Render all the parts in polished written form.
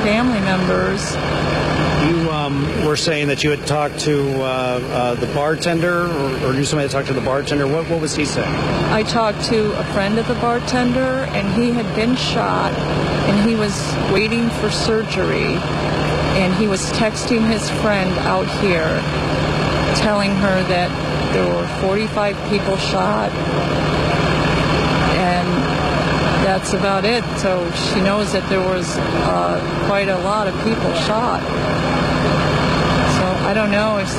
family members. You were saying that you had talked to the bartender, or knew somebody that talked to the bartender. What was he saying? I talked to a friend of the bartender, and he had been shot, and he was waiting for surgery, and he was texting his friend out here, telling her that there were 45 people shot, and that's about it. So she knows that there was quite a lot of people shot. I don't know if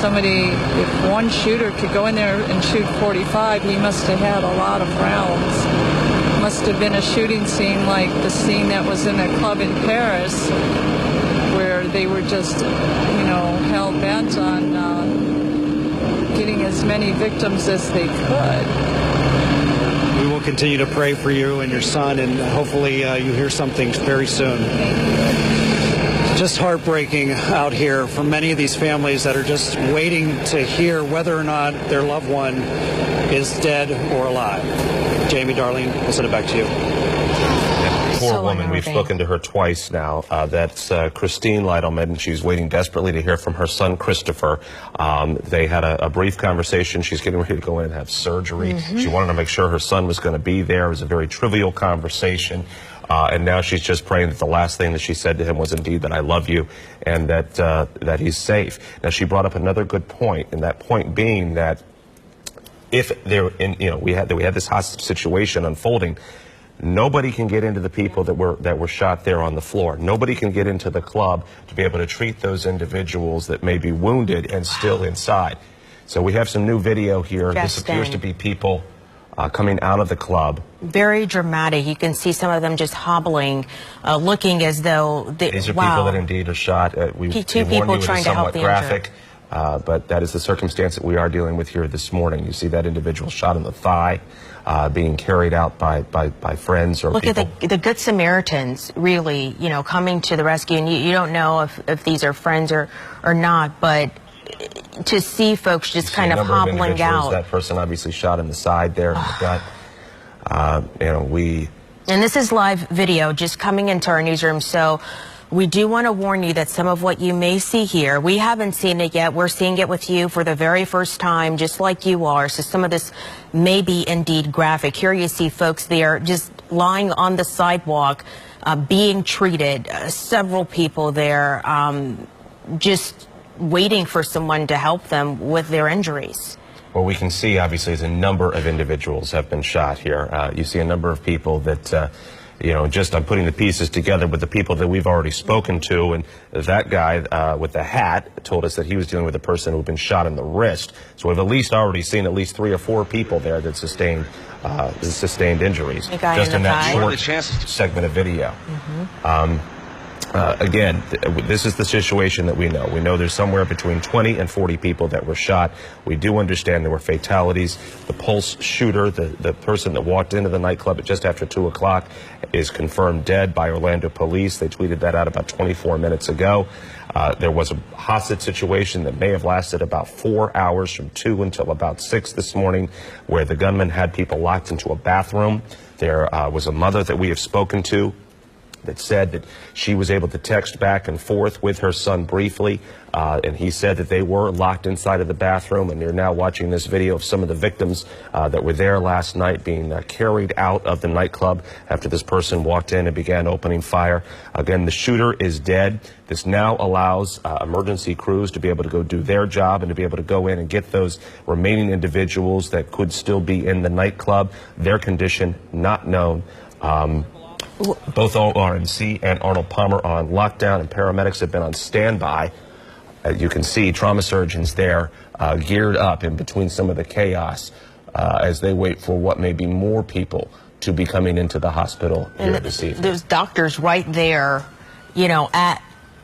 one shooter could go in there and shoot 45, he must have had a lot of rounds. Must have been a shooting scene like the scene that was in a club in Paris, where they were just, hell-bent on getting as many victims as they could. We will continue to pray for you and your son, and hopefully you hear something very soon. Thank you. Just heartbreaking out here for many of these families that are just waiting to hear whether or not their loved one is dead or alive. Jamie, Darlene, we'll send it back to you. Poor woman, we've spoken to her twice now. That's Christine Lytleman. She's waiting desperately to hear from her son, Christopher. They had a brief conversation. She's getting ready to go in and have surgery. She wanted to make sure her son was going to be there. It was a very trivial conversation. And now she's just praying that the last thing that she said to him was indeed that I love you, and that he's safe. Now, she brought up another good point, and that point being that if we had this hostage situation unfolding, nobody can get into the people that were shot there on the floor. Nobody can get into the club to be able to treat those individuals that may be wounded and still inside. So we have some new video here. This appears to be people coming out of the club. Very dramatic. You can see some of them just hobbling, looking as though these are people that indeed are shot. Two people trying to help the graphic, but that is the circumstance that we are dealing with here this morning. You see that individual shot in the thigh, being carried out by friends or people. Look at the Good Samaritans really, coming to the rescue. And you don't know if these are friends or not, but to see folks just kind of hobbling out. That person obviously shot in the side there, in the gut. And this is live video just coming into our newsroom, so we do want to warn you that some of what you may see here, we haven't seen it yet. We're seeing it with you for the very first time, just like you are. So some of this may be indeed graphic. Here you see folks there just lying on the sidewalk, being treated. Several people there just waiting for someone to help them with their injuries. Well, we can see, obviously, as a number of individuals have been shot here. You see a number of people that, just I'm putting the pieces together with the people that we've already spoken to. And that guy with the hat told us that he was dealing with a person who had been shot in the wrist. So we've at least already seen at least 3 or 4 people there that sustained injuries. Just in that short segment of video. Again, this is the situation that we know. We know there's somewhere between 20 and 40 people that were shot. We do understand there were fatalities. The Pulse shooter, the person that walked into the nightclub at just after 2 o'clock, is confirmed dead by Orlando police. They tweeted that out about 24 minutes ago. There was a hostage situation that may have lasted about 4 hours, from 2 until about 6 this morning, where the gunman had people locked into a bathroom. There was a mother that we have spoken to that said that she was able to text back and forth with her son briefly, and he said that they were locked inside of the bathroom, and you're now watching this video of some of the victims that were there last night being carried out of the nightclub after this person walked in and began opening fire. Again, the shooter is dead. This now allows emergency crews to be able to go do their job and to be able to go in and get those remaining individuals that could still be in the nightclub. Their condition not known. Both RMC and Arnold Palmer are on lockdown, and paramedics have been on standby. As you can see, trauma surgeons there geared up in between some of the chaos as they wait for what may be more people to be coming into the hospital here this evening. There's doctors right there,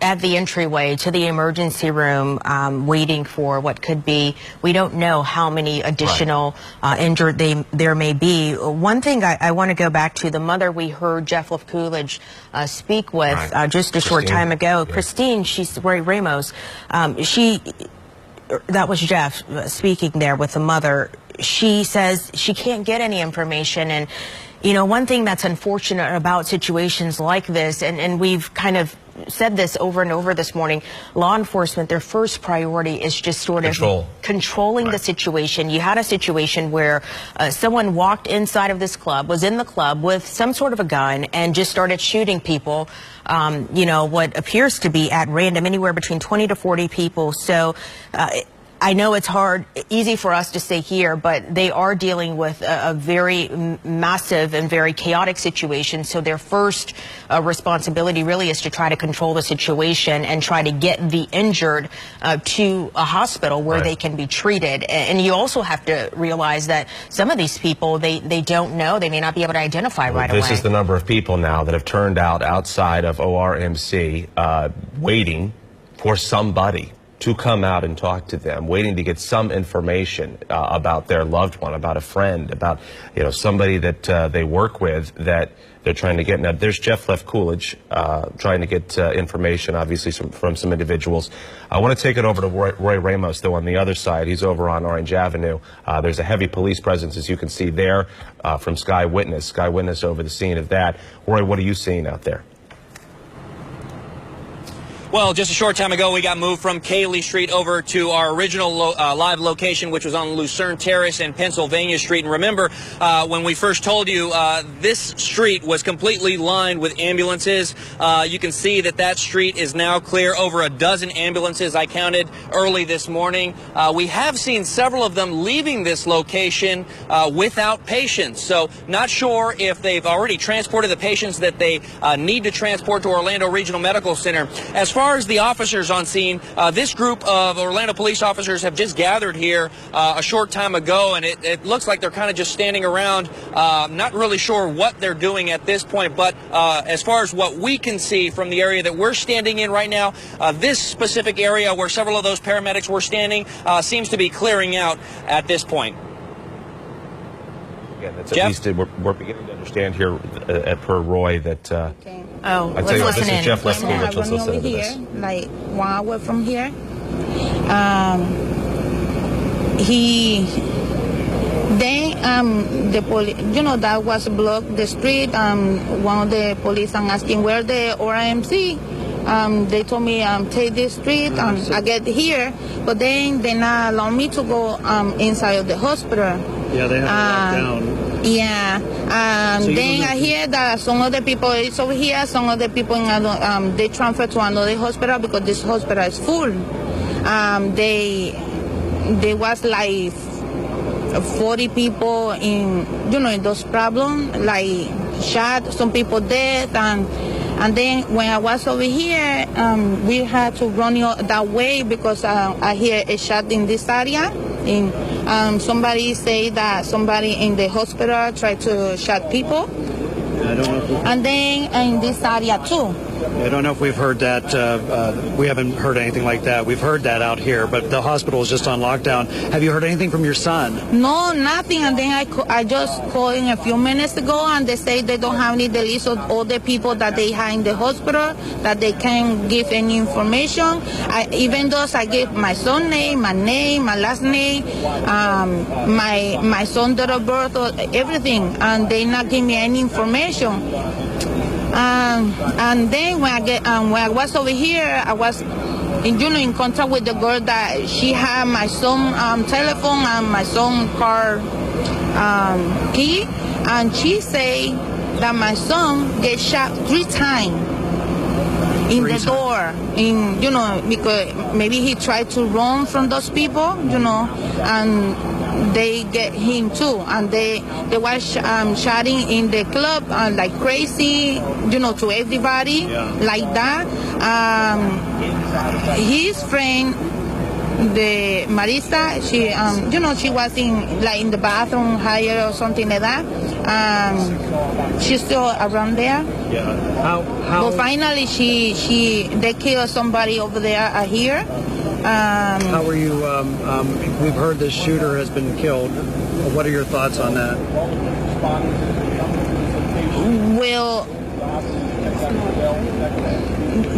at the entryway to the emergency room, waiting for what could be. We don't know how many additional injured there may be. One thing I want to go back to, the mother we heard Jeff Coolidge speak with just a short time ago, Christine, she's Ramos. That was Jeff speaking there with the mother. She says she can't get any information, and one thing that's unfortunate about situations like this, and we've kind of said this over and over this morning. Law enforcement, their first priority is just sort of controlling the situation. You had a situation where someone walked inside of this club, was in the club with some sort of a gun, and just started shooting people. You know, what appears to be at random, anywhere between 20 to 40 people. So I know it's easy for us to say here, but they are dealing with a very massive and very chaotic situation. So their first responsibility really is to try to control the situation and try to get the injured to a hospital where they can be treated. And you also have to realize that some of these people, they don't know, they may not be able to identify right away. This is the number of people now that have turned out outside of ORMC waiting for somebody to come out and talk to them, waiting to get some information about their loved one, about a friend, about, you know, somebody that they work with that they're trying to get. Now, there's Jeff Left Coolidge trying to get information, obviously, from some individuals. I want to take it over to Roy Ramos, though, on the other side. He's over on Orange Avenue. There's a heavy police presence, as you can see there, from Sky Witness. Sky Witness over the scene of that. Roy, what are you seeing out there? Well, just a short time ago, we got moved from Cayley Street over to our original live location, which was on Lucerne Terrace and Pennsylvania Street. And remember, when we first told you, this street was completely lined with ambulances. You can see that that street is now clear. Over a dozen ambulances I counted early this morning. We have seen several of them leaving this location without patients. So not sure if they've already transported the patients that they need to transport to Orlando Regional Medical Center. As far as the officers on scene, this group of Orlando police officers have just gathered here a short time ago, and it looks like they're kind of just standing around, not really sure what they're doing at this point. But as far as what we can see from the area that we're standing in right now, this specific area where several of those paramedics were standing seems to be clearing out at this point. Again, that's at least we're beginning to understand here per Roy that. Let's listen in. This is Jeff Left Coolidge. Let's listen to this. Like 1 hour from here. The police, you know, that was blocked the street. One of the police, I'm asking where the ORMC. They told me take this street. I get here, but then they not allow me to go inside of the hospital. Yeah, they have it locked down. Yeah, so then I hear that some of the people is over here, some of the people in they transfer to another hospital because this hospital is full. There was like 40 people in, you know, in those problems, like shot, some people dead, and then when I was over here, we had to run that way because I hear a shot in this area. Somebody say that somebody in the hospital tried to shot people. I don't know. And then in this area too. I don't know if we've heard that. We haven't heard anything like that. We've heard that out here, but the hospital is just on lockdown. Have you heard anything from your son? No, nothing. And then I just called in a few minutes ago, and they say they don't have any the list of all the people that they have in the hospital, that they can't give any information. Even though I gave my son's name, my last name, my son's date of birth, everything, and they not give me any information. And then when I was over here, I was, in contact with the girl that she had my son's telephone and my son's car key, and she say that my son get shot 3 times in the door. Because maybe he tried to run from those people, and they get him too, and they were shouting in the club like crazy, to everybody, like that. His friend, the Marisa, she, she was in the bathroom higher or something like that. She's still around there. Yeah. How? But finally, they killed somebody over there here. How are you? We've heard the shooter has been killed. What are your thoughts on that? Well,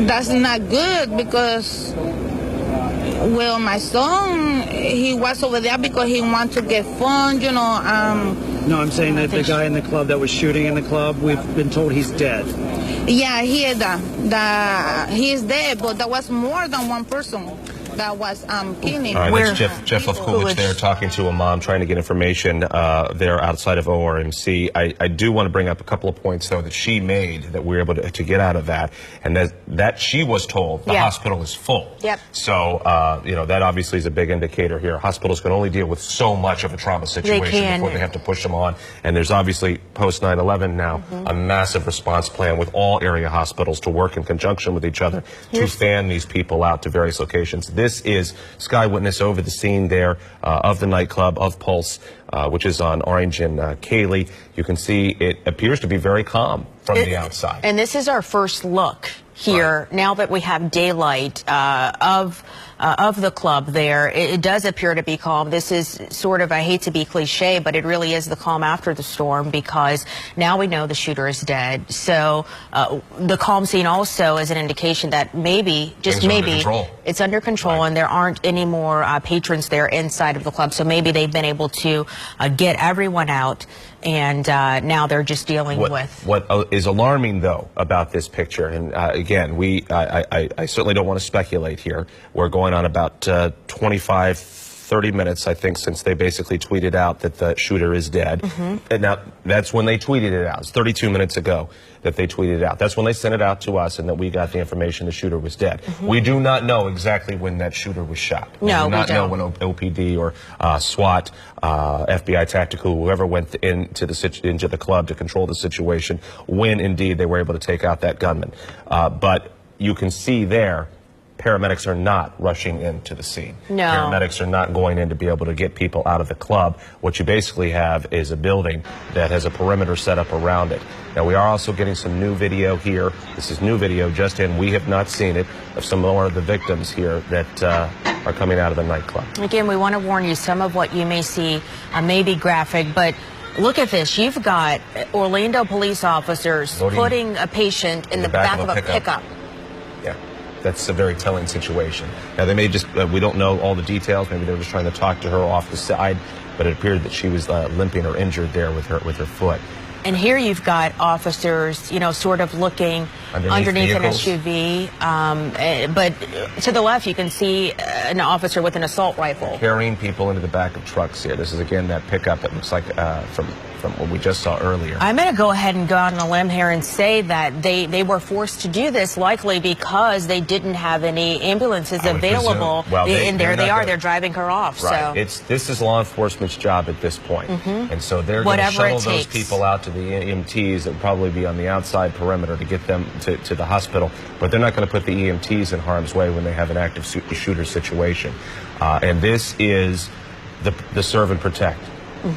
that's not good because Well, my son, he was over there because he wanted to get fun, you know. No, I'm saying that the guy in the club that was shooting in the club, we've been told he's dead. Yeah, he is dead, but there was more than one person that was killing. All right, Where- that's Jeff Lefkowitz there talking to a mom, trying to get information there outside of ORMC. I do want to bring up a couple of points, though, that she made that we were able to get out of that, and that she was told the Yeah. hospital is full. Yep. So, that obviously is a big indicator here. Hospitals can only deal with so much of a trauma situation can. before they have to push them on. And there's obviously, post 9/11 now, a massive response plan with all area hospitals to work in conjunction with each other to fan these people out to various locations. This is Sky Witness over the scene there of the nightclub, of Pulse, which is on Orange and Cayley. You can see it appears to be very calm from the outside. And this is our first look here, now that we have daylight of the club there. It does appear to be calm. This is sort of, I hate to be cliche, but it really is the calm after the storm, because now we know the shooter is dead. So the calm scene also is an indication that maybe, just Things are under maybe, control. it's under control, Right. and there aren't any more patrons there inside of the club. So maybe they've been able to get everyone out, and now they're just dealing with. What is alarming, though, about this picture, and again, I certainly don't want to speculate here. We're going on about 30 minutes, I think, since they basically tweeted out that the shooter is dead. And now, that's when they tweeted it out. It's 32 minutes ago that they tweeted it out. That's when they sent it out to us, and that we got the information the shooter was dead. We do not know exactly when that shooter was shot. No, we do not we know don't. when OPD or SWAT, FBI Tactical, whoever went into the club to control the situation, when indeed they were able to take out that gunman. But you can see there, paramedics are not rushing into the scene. No. Paramedics are not going in to be able to get people out of the club. What you basically have is a building that has a perimeter set up around it. Now, we are also getting some new video here. This is new video just in. We have not seen it, of some more of the victims here that are coming out of the nightclub. Again, we want to warn you, some of what you may see may be graphic, but look at this. You've got Orlando police officers Loading putting a patient in the back of a pickup. Yeah, that's a very telling situation. Now, they may just, we don't know all the details. Maybe they were just trying to talk to her off the side, but it appeared that she was limping or injured there with her foot. And here you've got officers, you know, sort of looking underneath an vehicles. SUV. But to the left, you can see an officer with an assault rifle. Carrying people into the back of trucks here. This is, again, that pickup that looks like from what we just saw earlier. I'm going to go ahead and go out on a limb here and say that they were forced to do this likely because they didn't have any ambulances I would available. presume. Well, and there they're they not are. gonna- They're driving her off. Right. So This is law enforcement's job at this point. And so they're going to Whatever it shuttle those takes. people out to the EMTs that would probably be on the outside perimeter to get them to the hospital. But they're not going to put the EMTs in harm's way when they have an active shooter situation. And this is the serve and protect.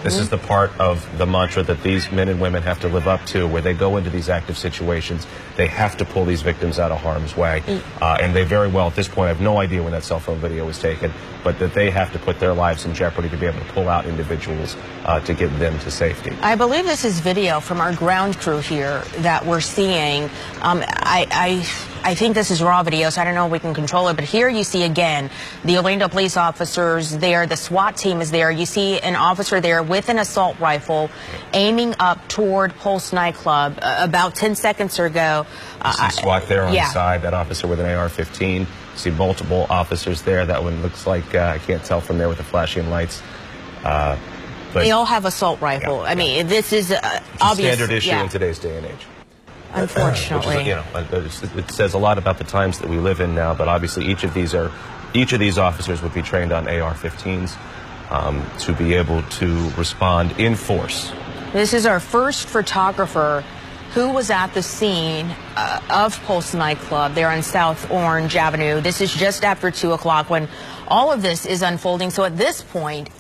This is the part of the mantra that these men and women have to live up to, where they go into these active situations. They have to pull these victims out of harm's way. And they very well, at this point, I have no idea when that cell phone video was taken, but that they have to put their lives in jeopardy to be able to pull out individuals to get them to safety. I believe this is video from our ground crew here that we're seeing. I think this is raw video, so I don't know if we can control it. But here you see, again, the Orlando police officers there. The SWAT team is there. You see an officer there with an assault rifle aiming up toward Pulse nightclub about 10 seconds ago. You see SWAT there on yeah. the side, that officer with an AR-15. You see multiple officers there. That one looks like, I can't tell from there with the flashing lights. But They all have assault rifle. Yeah, I mean, this is it's a obvious. standard issue yeah. in today's day and age. Unfortunately. Which is, it says a lot about the times that we live in now, but obviously each of these officers would be trained on AR-15s to be able to respond in force. This is our first photographer who was at the scene of Pulse nightclub there on South Orange Avenue. This is just after 2 o'clock when all of this is unfolding. So at this point,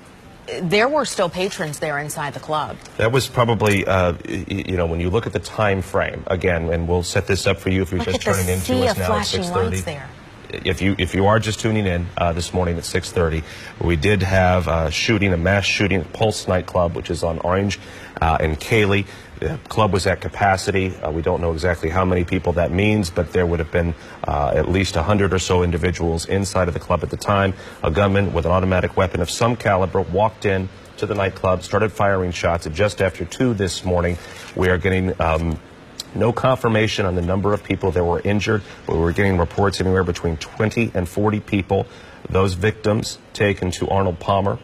there were still patrons there inside the club. That was probably, when you look at the time frame, again, and we'll set this up for you if you're just turning into us now at 6:30. There. If you are just tuning in this morning at 6:30, we did have a mass shooting at Pulse nightclub, which is on Orange and Cayley. The club was at capacity. We don't know exactly how many people that means, but there would have been at least 100 or so individuals inside of the club at the time. A gunman with an automatic weapon of some caliber walked in to the nightclub, started firing shots at just after 2 this morning. We are getting no confirmation on the number of people that were injured, but we're getting reports anywhere between 20 and 40 people. Those victims taken to Arnold Palmer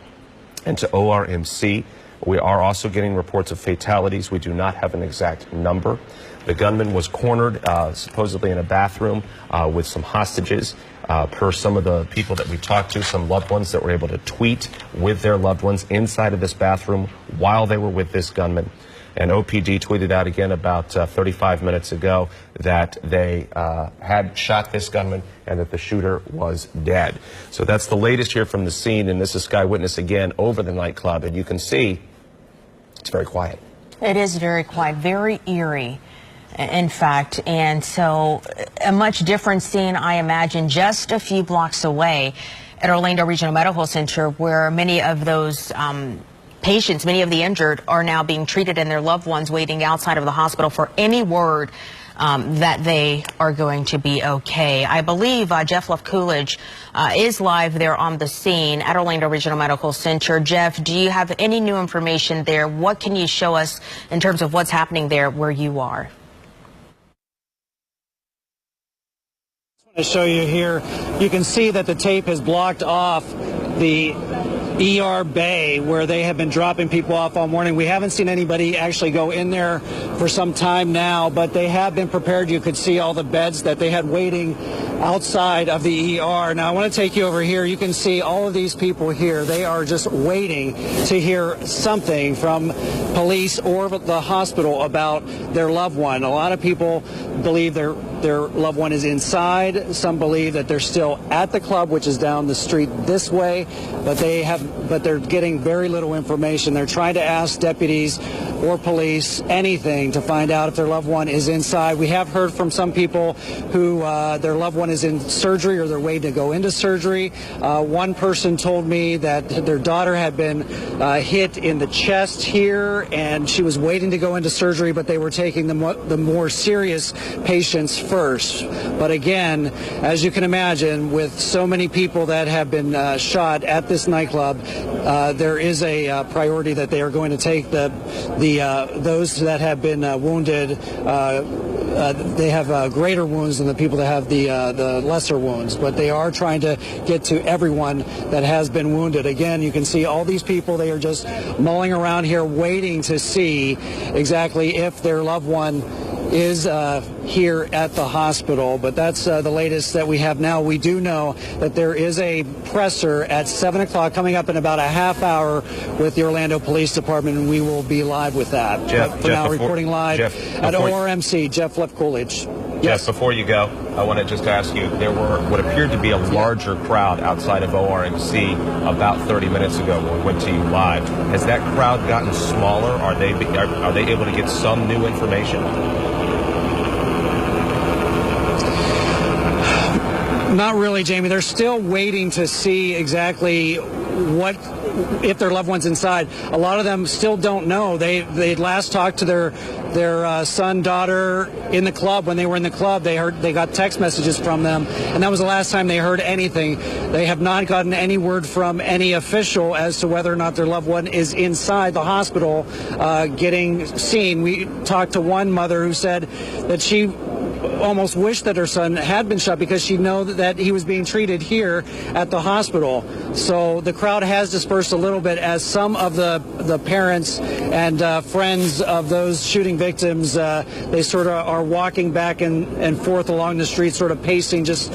and to ORMC. We are also getting reports of fatalities. We do not have an exact number. The gunman was cornered supposedly in a bathroom with some hostages. Per some of the people that we talked to, some loved ones that were able to tweet with their loved ones inside of this bathroom while they were with this gunman. And OPD tweeted out again about 35 minutes ago that they had shot this gunman and that the shooter was dead. So that's the latest here from the scene, and this is Sky Witness again over the nightclub, and you can see it's very quiet. It is very quiet, very eerie, in fact, and so a much different scene, I imagine, just a few blocks away at Orlando Regional Medical Center, where many of those patients, many of the injured, are now being treated and their loved ones waiting outside of the hospital for any word that they are going to be okay. I believe Jeff Love-Coolidge is live there on the scene at Orlando Regional Medical Center. Jeff, do you have any new information there? What can you show us in terms of what's happening there where you are? To show you here, you can see that the tape has blocked off the ER bay where they have been dropping people off all morning. We haven't seen anybody actually go in there for some time now, but they have been prepared. You could see all the beds that they had waiting outside of the ER. Now I want to take you over here. You can see all of these people here. They are just waiting to hear something from police or the hospital about their loved one. A lot of people believe their loved one is inside. Some believe that they're still at the club, which is down the street this way, but they're getting very little information. They're trying to ask deputies or police anything to find out if their loved one is inside. We have heard from some people who their loved one is in surgery or they're waiting to go into surgery. One person told me that their daughter had been hit in the chest here and she was waiting to go into surgery, but they were taking the more serious patients first. But again, as you can imagine, with so many people that have been shot at this nightclub, there is a priority that they are going to take those that have been wounded. They have greater wounds than the people that have the lesser wounds, but they are trying to get to everyone that has been wounded. Again, you can see all these people. They are just mulling around here waiting to see exactly if their loved one is here at the hospital, but that's the latest that we have now. We do know that there is a presser at 7 o'clock coming up in about a half hour with the Orlando Police Department, and we will be live with that. Jeff, reporting live at ORMC, Jeff Love-Coolidge. Yes, before you go, I want to just ask you, there were what appeared to be a larger crowd outside of ORMC about 30 minutes ago when we went to you live. Has that crowd gotten smaller? Are they able to get some new information? Not really, Jamie. They're still waiting to see exactly if their loved one's inside. A lot of them still don't know. They last talked to their son, daughter in the club. When they were in the club, they got text messages from them, and that was the last time they heard anything. They have not gotten any word from any official as to whether or not their loved one is inside the hospital getting seen. We talked to one mother who said that she almost wished that her son had been shot because she knew that he was being treated here at the hospital. So the crowd has dispersed a little bit as some of the parents and friends of those shooting victims, they sort of are walking back and forth along the street, sort of pacing, just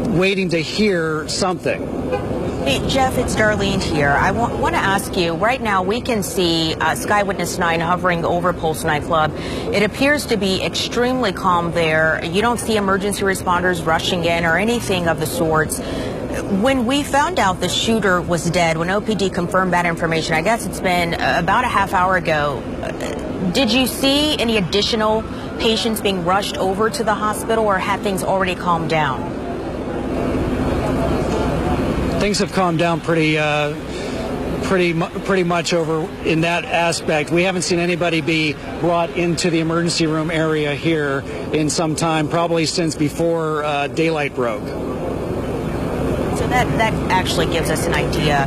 waiting to hear something. Hey, Jeff, it's Darlene here. I want to ask you, right now we can see Sky Witness 9 hovering over Pulse nightclub. It appears to be extremely calm there. You don't see emergency responders rushing in or anything of the sorts. When we found out the shooter was dead, when OPD confirmed that information, I guess it's been about a half hour ago, did you see any additional patients being rushed over to the hospital, or had things already calmed down? Things have calmed down pretty pretty much over in that aspect. We haven't seen anybody be brought into the emergency room area here in some time, probably since before daylight broke. So that actually gives us an idea.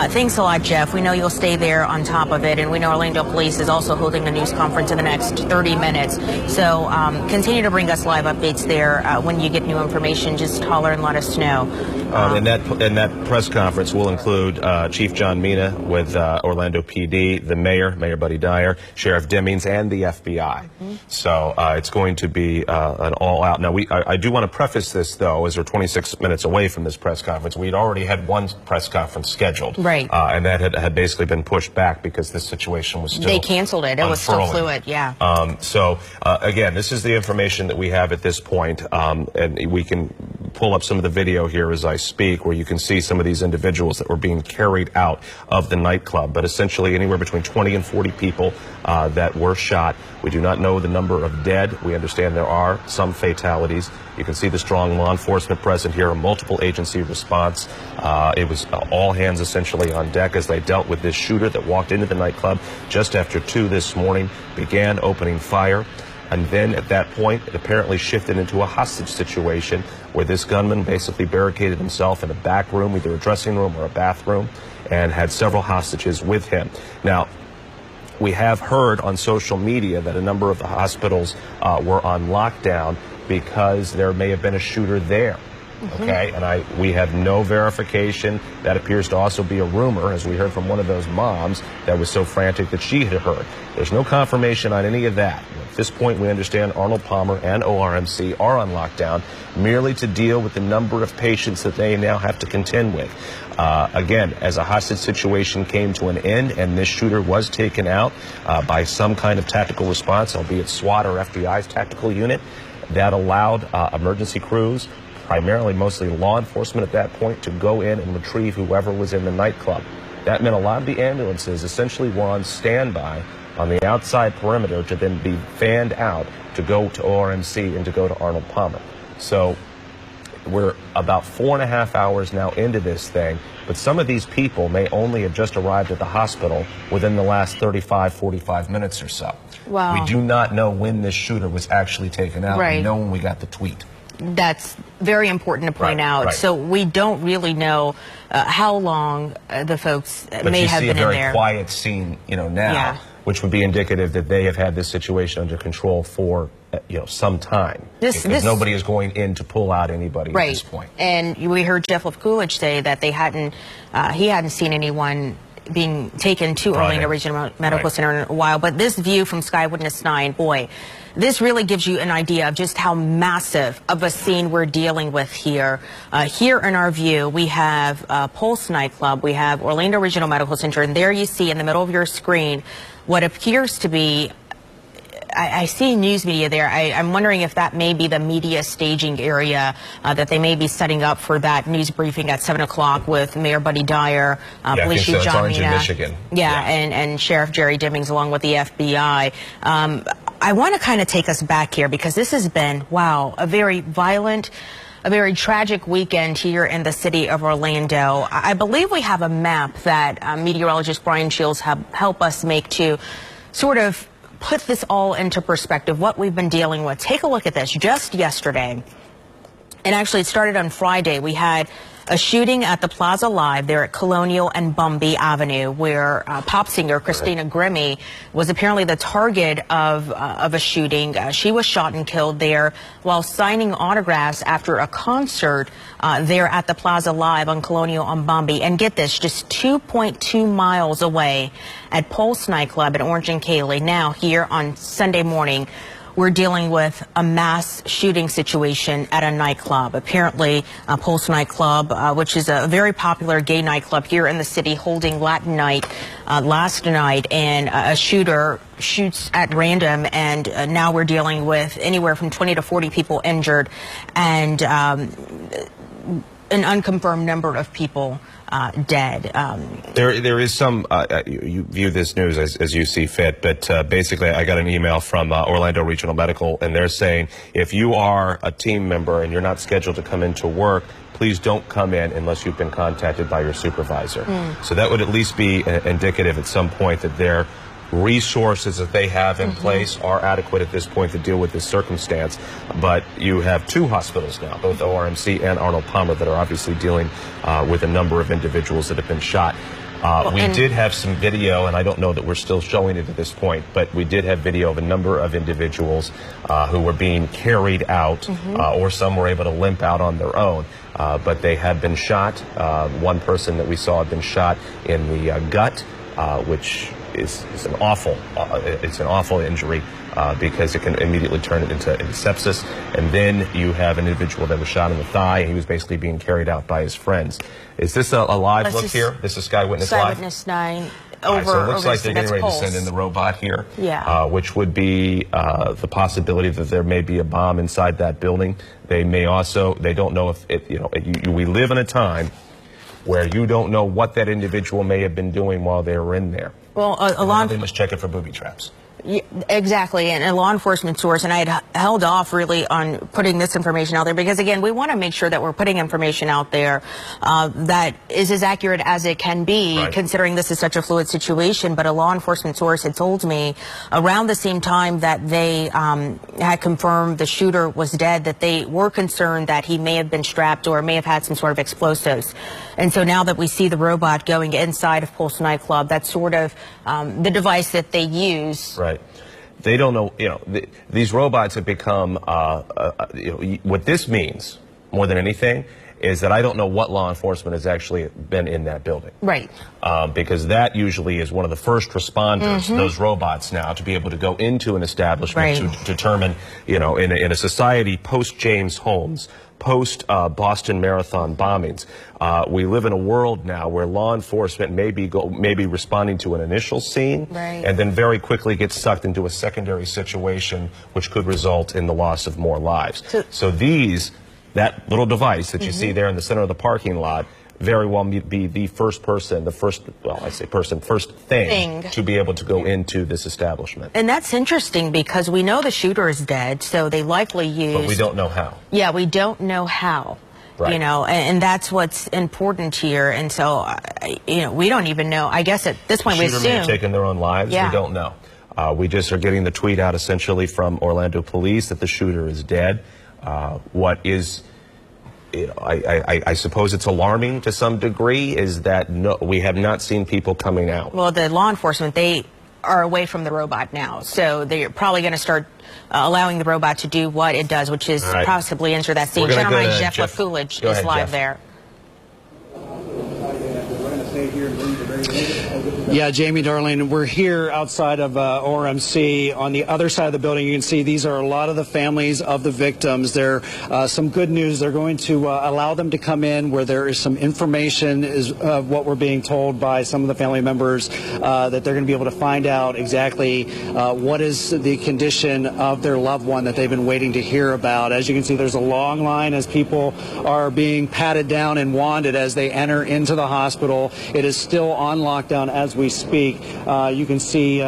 Thanks a lot, Jeff. We know you'll stay there on top of it, and we know Orlando Police is also holding a news conference in the next 30 minutes. So continue to bring us live updates there. When you get new information, just holler and let us know. And that press conference will include Chief John Mina with Orlando PD, the mayor, Mayor Buddy Dyer, Sheriff Demings, and the FBI. So it's going to be an all-out. Now, I do want to preface this, though, as we're 26 minutes away from this press conference. We'd already had one press conference scheduled. Right. And that had basically been pushed back because this situation was still They canceled it. It was still fluid, yeah. Again, this is the information that we have at this point, and we can pull up some of the video here as I speak, where you can see some of these individuals that were being carried out of the nightclub. But essentially anywhere between 20 and 40 people that were shot. We do not know the number of dead. We understand there are some fatalities. You can see the strong law enforcement present here, a multiple agency response. It was all hands essentially on deck as they dealt with this shooter that walked into the nightclub just after 2 this morning, began opening fire. And then at that point, it apparently shifted into a hostage situation where this gunman basically barricaded himself in a back room, either a dressing room or a bathroom, and had several hostages with him. Now, we have heard on social media that a number of the hospitals were on lockdown because there may have been a shooter there. Okay, and we have no verification. That appears to also be a rumor, as we heard from one of those moms that was so frantic that she had heard. There's no confirmation on any of that. At this point, we understand Arnold Palmer and ORMC are on lockdown merely to deal with the number of patients that they now have to contend with. Again, as a hostage situation came to an end and this shooter was taken out by some kind of tactical response, albeit SWAT or FBI's tactical unit, that allowed emergency crews, primarily mostly law enforcement at that point, to go in and retrieve whoever was in the nightclub. That meant a lot of the ambulances essentially were on standby on the outside perimeter to then be fanned out to go to ORMC and to go to Arnold Palmer. So we're about 4.5 hours now into this thing, but some of these people may only have just arrived at the hospital within the last 35, 45 minutes or so. Wow. We do not know when this shooter was actually taken out. Right. We know when we got the tweet. That's very important to point out. Right. So we don't really know how long the folks may have been in there. But you see a very quiet scene, now, Yeah. which would be indicative that they have had this situation under control for, some time. Because nobody is going in to pull out anybody at this point. And we heard Jeff Coolidge say that he hadn't seen anyone being taken to Orlando Regional Medical Center in a while. But this view from Sky Witness 9, boy, this really gives you an idea of just how massive of a scene we're dealing with here. Here in our view, we have Pulse Nightclub, we have Orlando Regional Medical Center, and there you see in the middle of your screen what appears to be, I see news media there. I'm wondering if that may be the media staging area that they may be setting up for that news briefing at 7 o'clock with Mayor Buddy Dyer, Police Chief John Mina, Michigan. And Sheriff Jerry Demings along with the FBI. I want to kind of take us back here because this has been, wow, a very violent, a very tragic weekend here in the city of Orlando. I believe we have a map that meteorologist Brian Shields helped us make to sort of put this all into perspective, what we've been dealing with. Take a look at this. Just yesterday, and actually it started on Friday, we had a shooting at the Plaza Live there at Colonial and Bumby Avenue, where pop singer Christina Grimmie was apparently the target of a shooting. She was shot and killed there while signing autographs after a concert there at the Plaza Live on Colonial and Bumby. And get this, just 2.2 miles away at Pulse Nightclub in Orange and Cayley. Now here on Sunday morning, we're dealing with a mass shooting situation at a nightclub. Apparently, Pulse Nightclub, which is a very popular gay nightclub here in the city, holding Latin Night last night, and a shooter shoots at random, and now we're dealing with anywhere from 20 to 40 people injured. And an unconfirmed number of people dead. There is some, you view this news as you see fit, but basically I got an email from Orlando Regional Medical, and they're saying if you are a team member and you're not scheduled to come into work, please don't come in unless you've been contacted by your supervisor. So that would at least be indicative at some point that their resources that they have in place are adequate at this point to deal with this circumstance. But you have two hospitals now, both ORMC and Arnold Palmer, that are obviously dealing with a number of individuals that have been shot. We did have some video, and I don't know that we're still showing it at this point, but we did have video of a number of individuals who were being carried out, or some were able to limp out on their own. But they had been shot. One person that we saw had been shot in the gut, which is an awful injury because it can immediately turn it into sepsis. And then you have an individual that was shot in the thigh, and he was basically being carried out by his friends. Is this a live look here? This is Sky Witness Live? Sky Witness 9 Right, so it looks over like they're getting ready Pulse. to send in the robot here, which would be the possibility that there may be a bomb inside that building. They may also, they don't know if it, we live in a time where you don't know what that individual may have been doing while they were in there. Well, they must check it for booby traps. Yeah, exactly, and a law enforcement source, and I had held off really on putting this information out there because, again, we want to make sure that we're putting information out there that is as accurate as it can be, considering this is such a fluid situation. But a law enforcement source had told me around the same time that they had confirmed the shooter was dead, that they were concerned that he may have been strapped or may have had some sort of explosives. And so now that we see the robot going inside of Pulse nightclub, that's sort of the device that they use. Right. They don't know, these robots have become, what this means more than anything is that I don't know what law enforcement has actually been in that building. Right. Because that usually is one of the first responders, those robots now, to be able to go into an establishment to determine, in a society post-James Holmes, post-Boston Marathon bombings. We live in a world now where law enforcement may be responding to an initial scene and then very quickly get sucked into a secondary situation which could result in the loss of more lives. So that little device that you see there in the center of the parking lot very well be the first thing to be able to go into this establishment. And that's interesting because we know the shooter is dead, so they likely used... But we don't know how. Yeah, we don't know how. Right. And that's what's important here. And so, we don't even know. I guess at this point we assume... The shooter may have taken their own lives. Yeah. We don't know. We just are getting the tweet out essentially from Orlando Police that the shooter is dead. What is... I suppose it's alarming to some degree is that we have not seen people coming out. Well, the law enforcement, they are away from the robot now, so they're probably going to start allowing the robot to do what it does, which is possibly enter that scene. Gentleman Jeff Coolidge is live there. Yeah, Jamie Darling, we're here outside of ORMC. On the other side of the building, you can see these are a lot of the families of the victims. There some good news. They're going to allow them to come in where there is some information, is what we're being told by some of the family members, that they're going to be able to find out exactly what is the condition of their loved one that they've been waiting to hear about. As you can see, there's a long line as people are being patted down and wanded as they enter into the hospital. It is still on lockdown as we speak. You can see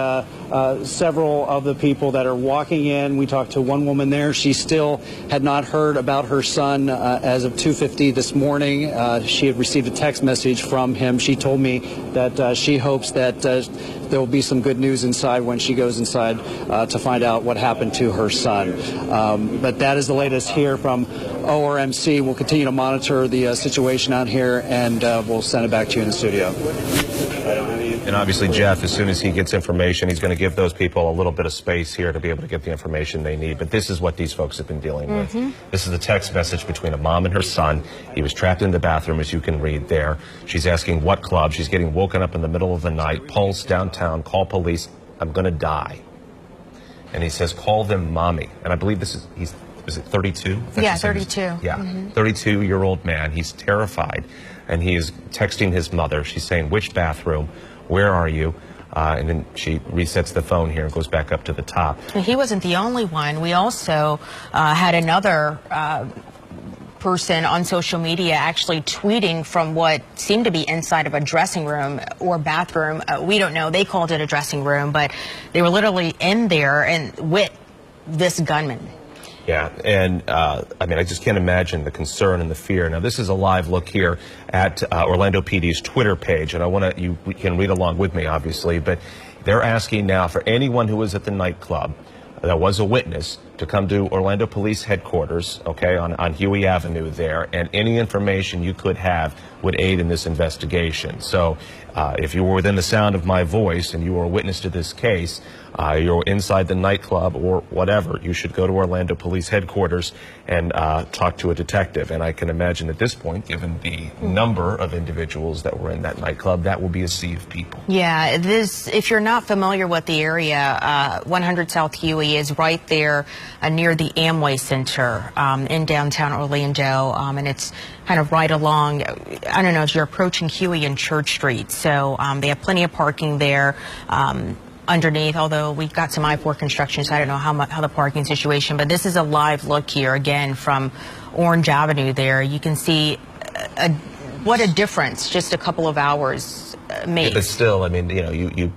several of the people that are walking in. We talked to one woman there. She still had not heard about her son as of 2:50 this morning. She had received a text message from him. She told me that she hopes that there will be some good news inside when she goes inside to find out what happened to her son. But that is the latest here from ORMC. We'll continue to monitor the situation out here, and we'll send it back to you in the studio. And obviously, Jeff, as soon as he gets information, he's going to give those people a little bit of space here to be able to get the information they need. But this is what these folks have been dealing with. This is a text message between a mom and her son. He was trapped in the bathroom, as you can read there. She's asking what club. She's getting woken up in the middle of the night. Pulse downtown. Call police. I'm going to die. And he says, call them mommy. And I believe this is, is it 32? Yeah, 32. Yeah, 32-year-old man. He's terrified. And he is texting his mother. She's saying, which bathroom? Where are you? And then she resets the phone here and goes back up to the top. He wasn't the only one. We also had another person on social media actually tweeting from what seemed to be inside of a dressing room or bathroom. We don't know. They called it a dressing room, but they were literally in there and with this gunman. Yeah, and I mean, I just can't imagine the concern and the fear. Now, this is a live look here at Orlando PD's Twitter page, and I want to, you can read along with me, obviously, but they're asking now for anyone who was at the nightclub that was a witness to come to Orlando Police Headquarters, okay, on Huey Avenue there, and any information you could have would aid in this investigation. So if you were within the sound of my voice and you were a witness to this case, you're inside the nightclub or whatever, you should go to Orlando Police Headquarters and talk to a detective. And I can imagine at this point, given the number of individuals that were in that nightclub, that will be a sea of people. Yeah, this, if you're not familiar with the area, 100 South Huey is right there near the Amway Center in downtown Orlando, and it's kind of right along, I don't know, if you're approaching Huey and Church Street. So they have plenty of parking there. Underneath, although we've got some I-4 construction, so I don't know how the parking situation, but this is a live look here again from Orange Avenue there. You can see what a difference just a couple of hours made. Yeah, but still, I mean, you know,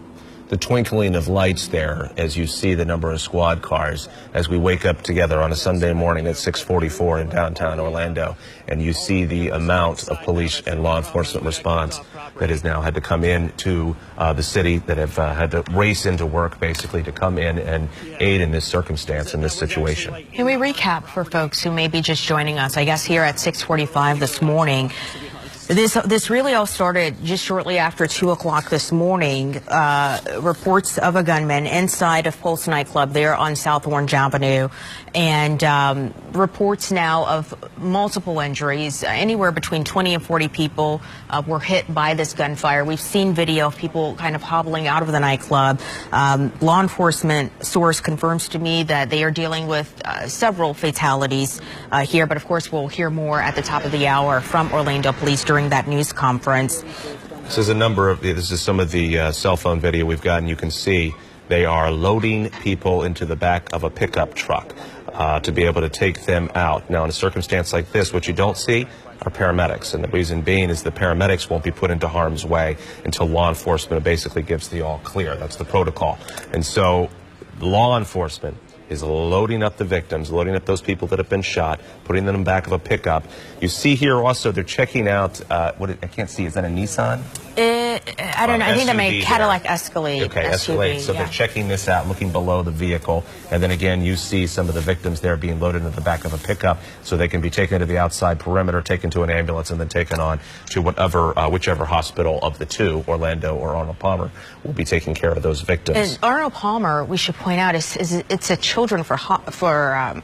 the twinkling of lights there as you see the number of squad cars as we wake up together on a Sunday morning at 6:44 in downtown Orlando, and you see the amount of police and law enforcement response that has now had to come in to the city, that have had to race into work basically to come in and aid in this circumstance, in this situation. Can we recap for folks who may be just joining us? I guess here at 6:45 this morning. This really all started just shortly after 2 o'clock this morning. Reports of a gunman inside of Pulse nightclub there on South Orange Avenue, and reports now of multiple injuries. Anywhere between 20 and 40 people were hit by this gunfire. We've seen video of people kind of hobbling out of the nightclub. Law enforcement source confirms to me that they are dealing with several fatalities here, but of course we'll hear more at the top of the hour from Orlando Police during that news conference. This is some of the cell phone video we've gotten. You can see they are loading people into the back of a pickup truck to be able to take them out. Now, in a circumstance like this, what you don't see are paramedics, and the reason being is the paramedics won't be put into harm's way until law enforcement basically gives the all clear. That's the protocol. And so law enforcement is loading up the victims, loading up those people that have been shot, putting them in the back of a pickup. You see here also they're checking out, I can't see, is that a Nissan? I don't know. I think they made Cadillac Escalade. Okay, SUV, Escalade. So yeah. they're checking this out, looking below the vehicle. And then again, you see some of the victims there being loaded into the back of a pickup so they can be taken to the outside perimeter, taken to an ambulance, and then taken on to whichever hospital of the two, Orlando or Arnold Palmer, will be taking care of those victims. And Arnold Palmer, we should point out, it's a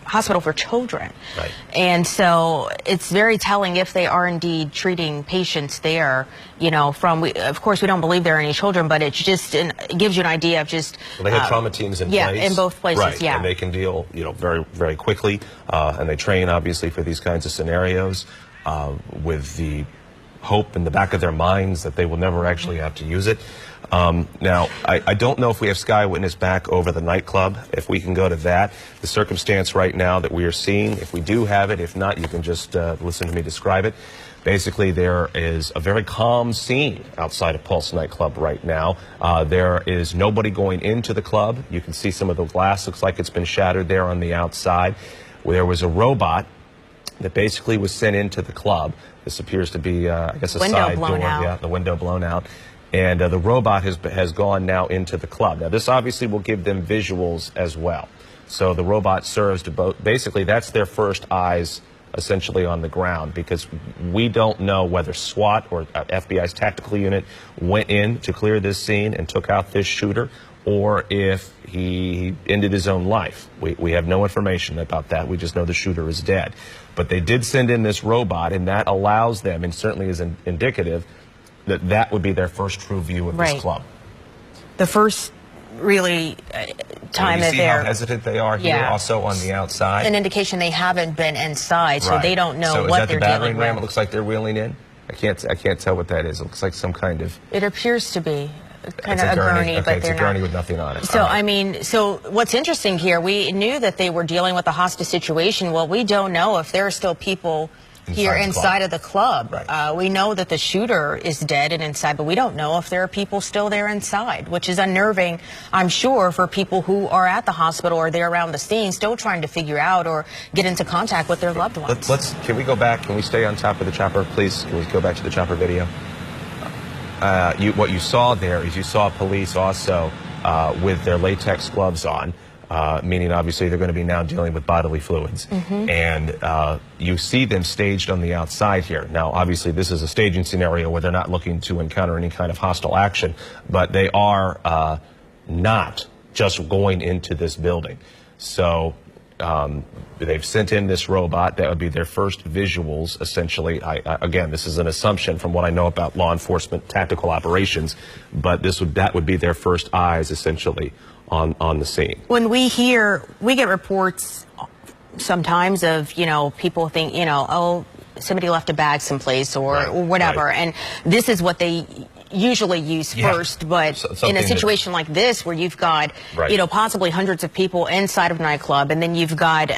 hospital for children. Right. And so it's very telling if they are indeed treating patients there, you know, of course, we don't believe there are any children, but it gives you an idea of just... Well, they have trauma teams in place. Yeah, in both places, right. yeah. And they can deal, you know, very, very quickly. And they train, obviously, for these kinds of scenarios with the hope in the back of their minds that they will never actually have to use it. Now, I don't know if we have Sky Witness back over the nightclub, if we can go to that. The circumstance right now that we are seeing, if we do have it, if not, you can just listen to me describe it. Basically, there is a very calm scene outside of Pulse nightclub right now. There is nobody going into the club. You can see some of the glass looks like it's been shattered there on the outside. There was a robot that basically was sent into the club. This appears to be, I guess, a side door. Yeah, the window blown out. And the robot has gone now into the club. Now, this obviously will give them visuals as well. So the robot serves to basically, that's their first eyes essentially on the ground, because we don't know whether SWAT or FBI's tactical unit went in to clear this scene and took out this shooter, or if he ended his own life. We have no information about that. We just know the shooter is dead. But they did send in this robot, and that allows them, and certainly is indicative, that would be their first true view of this club. The first really time that they're... You see how hesitant they are here also on the outside? An indication they haven't been inside, so they don't know what they're dealing with. So is that the battering ram it looks like they're wheeling in? I can't tell what that is. It looks like some kind of... It appears to be. kind It's of a gurney, okay, but it's they're a gurney not. with nothing on it. So, All right. I mean, so what's interesting here, we knew that they were dealing with a hostage situation. Well, we don't know if there are still people here inside of the club. Right. We know that the shooter is dead and inside, but we don't know if there are people still there inside, which is unnerving, I'm sure, for people who are at the hospital or they're around the scene still trying to figure out or get into contact with their loved ones. Can we go back? Can we stay on top of the chopper, please? Can we go back to the chopper video? What you saw there is you saw police also with their latex gloves on, meaning obviously they're going to be now dealing with bodily fluids. And you see them staged on the outside here. Now, obviously, this is a staging scenario where they're not looking to encounter any kind of hostile action, but they are not just going into this building. So they've sent in this robot. That would be their first visuals, essentially. Again, this is an assumption from what I know about law enforcement tactical operations, but that would be their first eyes, essentially, on the scene. When we get reports sometimes of, people think, oh, somebody left a bag someplace or whatever. Right. And this is what they usually use first. But in a situation like this where you've got, possibly hundreds of people inside of a nightclub and then you've got,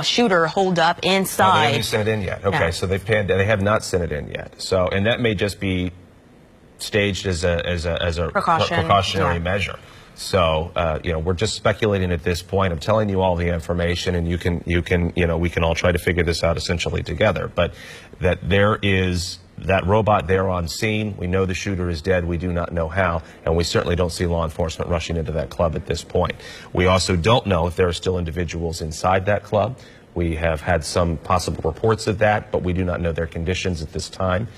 shooter holed up inside. No, they haven't sent it in yet. Okay, so they have not sent it in yet. So, and that may just be staged as a precautionary measure. So, we're just speculating at this point. I'm telling you all the information, and we can all try to figure this out essentially together. But that there is that robot there on scene. We know the shooter is dead. We do not know how, and we certainly don't see law enforcement rushing into that club at this point. We also don't know if there are still individuals inside that club. We have had some possible reports of that, but we do not know their conditions at this time.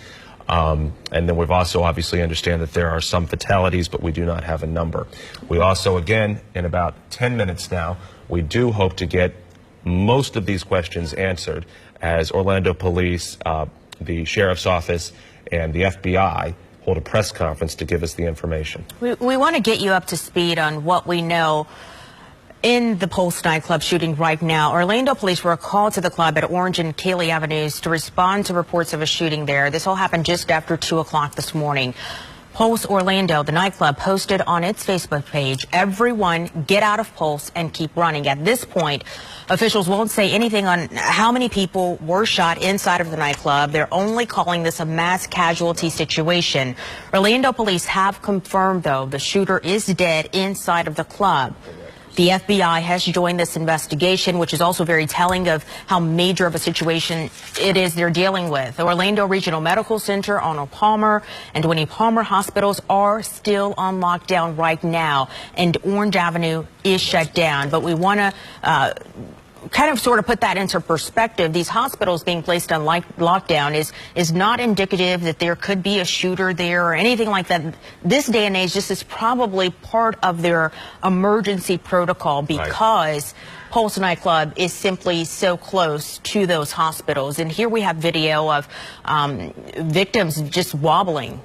And then we've also obviously understand that there are some fatalities, but we do not have a number. We also, again, in about 10 minutes now, we do hope to get most of these questions answered as Orlando Police, the Sheriff's Office, and the FBI hold a press conference to give us the information. We want to get you up to speed on what we know in the Pulse nightclub shooting right now. Orlando police were called to the club at Orange and Cayley Avenues to respond to reports of a shooting there. This all happened just after 2 o'clock this morning. Pulse Orlando, the nightclub, posted on its Facebook page, "Everyone get out of Pulse and keep running." At this point, officials won't say anything on how many people were shot inside of the nightclub. They're only calling this a mass casualty situation. Orlando police have confirmed, though, the shooter is dead inside of the club. The FBI has joined this investigation, which is also very telling of how major of a situation it is they're dealing with. The Orlando Regional Medical Center, Arnold Palmer, and Winnie Palmer hospitals are still on lockdown right now, and Orange Avenue is shut down. But we want to kind of sort of put that into perspective. These hospitals being placed on lockdown is not indicative that there could be a shooter there or anything like that. This day and age, this is probably part of their emergency protocol because Pulse nightclub is simply so close to those hospitals. And here we have video of victims just wobbling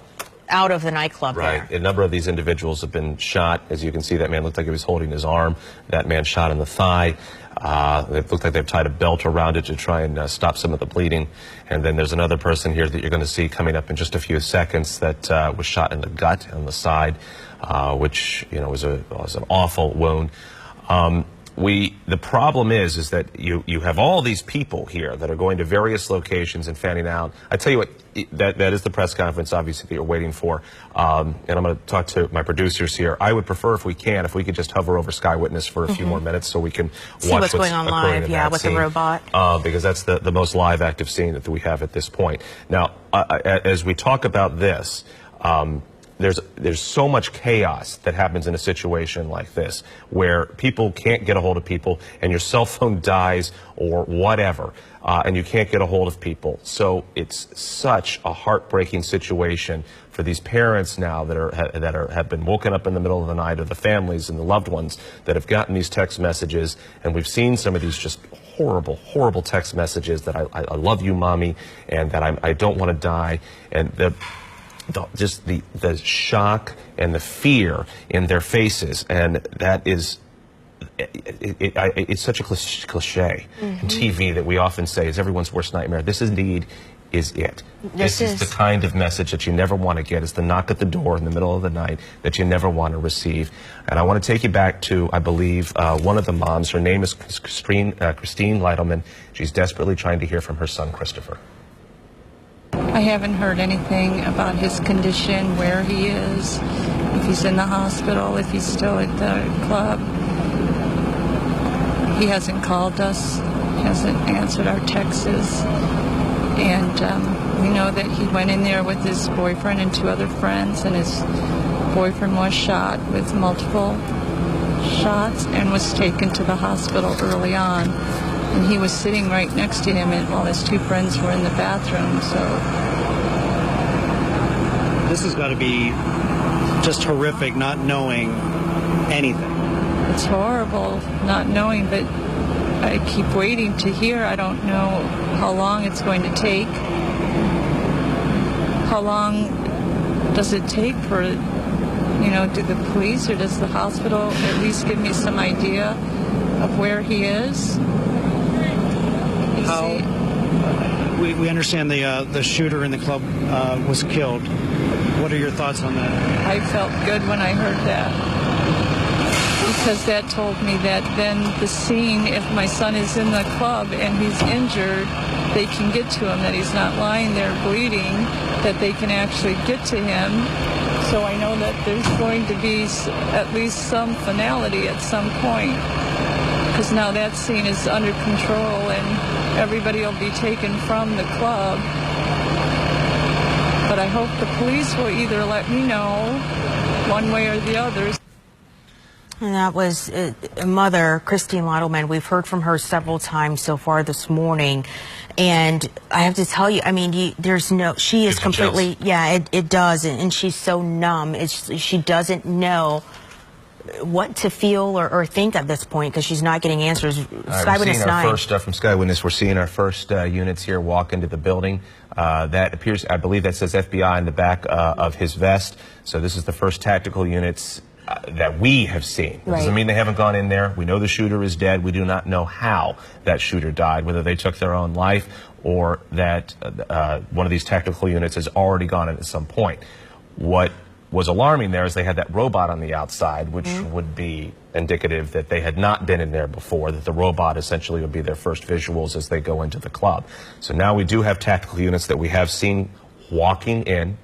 out of the nightclub. Right. There. A number of these individuals have been shot. As you can see, that man looked like he was holding his arm. That man shot in the thigh. It looked like they've tied a belt around it to try and stop some of the bleeding. And then there's another person here that you're going to see coming up in just a few seconds that was shot in the gut on the side, which was an awful wound. The problem is that you have all these people here that are going to various locations and fanning out. I tell you what, that is the press conference, obviously, that you're waiting for. And I'm going to talk to my producers here. I would prefer, if we could just hover over Sky Witness for a few more minutes so we can see watch what's going on live, with scene, the robot. because that's the most live active scene that we have at this point. Now, as we talk about this, there's so much chaos that happens in a situation like this where people can't get a hold of people and your cell phone dies or whatever, and you can't get a hold of people. So it's such a heartbreaking situation for these parents now that have been woken up in the middle of the night, or the families and the loved ones that have gotten these text messages. And we've seen some of these just horrible text messages that I love you, mommy, and that I don't want to die, and just the shock and the fear in their faces, and that is it's such a cliche in TV that we often say is everyone's worst nightmare. This indeed is it. This is the kind of message that you never want to get. It's the knock at the door in the middle of the night that you never want to receive. And I want to take you back to, I believe, one of the moms. Her name is Christine Lytleman. She's desperately trying to hear from her son, Christopher. I haven't heard anything about his condition, where he is, if he's in the hospital, if he's still at the club. He hasn't called us, hasn't answered our texts. And we know that he went in there with his boyfriend and 2 other friends, and his boyfriend was shot with multiple shots and was taken to the hospital early on. And he was sitting right next to him while his 2 friends were in the bathroom. So This has got to be just horrific, not knowing anything. it's horrible not knowing, but I keep waiting to hear. I don't know how long it's going to take. How long does it take for, do the police or does the hospital at least give me some idea of where he is? We understand the shooter in the club was killed. What are your thoughts on that? I felt good when I heard that, because that told me that then the scene, if my son is in the club and he's injured, they can get to him, that he's not lying there bleeding, that they can actually get to him. So I know that there's going to be at least some finality at some point, because now that scene is under control and everybody will be taken from the club. But I hope the police will either let me know one way or the other. And that was Mother Christine Lytleman. We've heard from her several times so far this morning. And I have to tell you, I mean, she is completely, it does. And she's so numb. She doesn't know what to feel or think at this point, because she's not getting answers. Skywitness 9. From Skywitness, we're seeing our first units here walk into the building. That appears, I believe that says FBI in the back of his vest. So this is the first tactical units that we have seen. It doesn't mean they haven't gone in there. We know the shooter is dead. We do not know how that shooter died, whether they took their own life or that one of these tactical units has already gone in at some point. What was alarming there is they had that robot on the outside, which would be indicative that they had not been in there before, that the robot essentially would be their first visuals as they go into the club. So now we do have tactical units that we have seen walking in.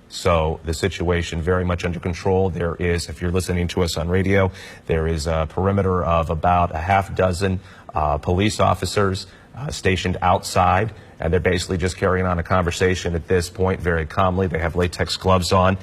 So the situation very much under control. There is, if you're listening to us on radio, there is a perimeter of about a half dozen police officers stationed outside, and they're basically just carrying on a conversation at this point very calmly. They have latex gloves on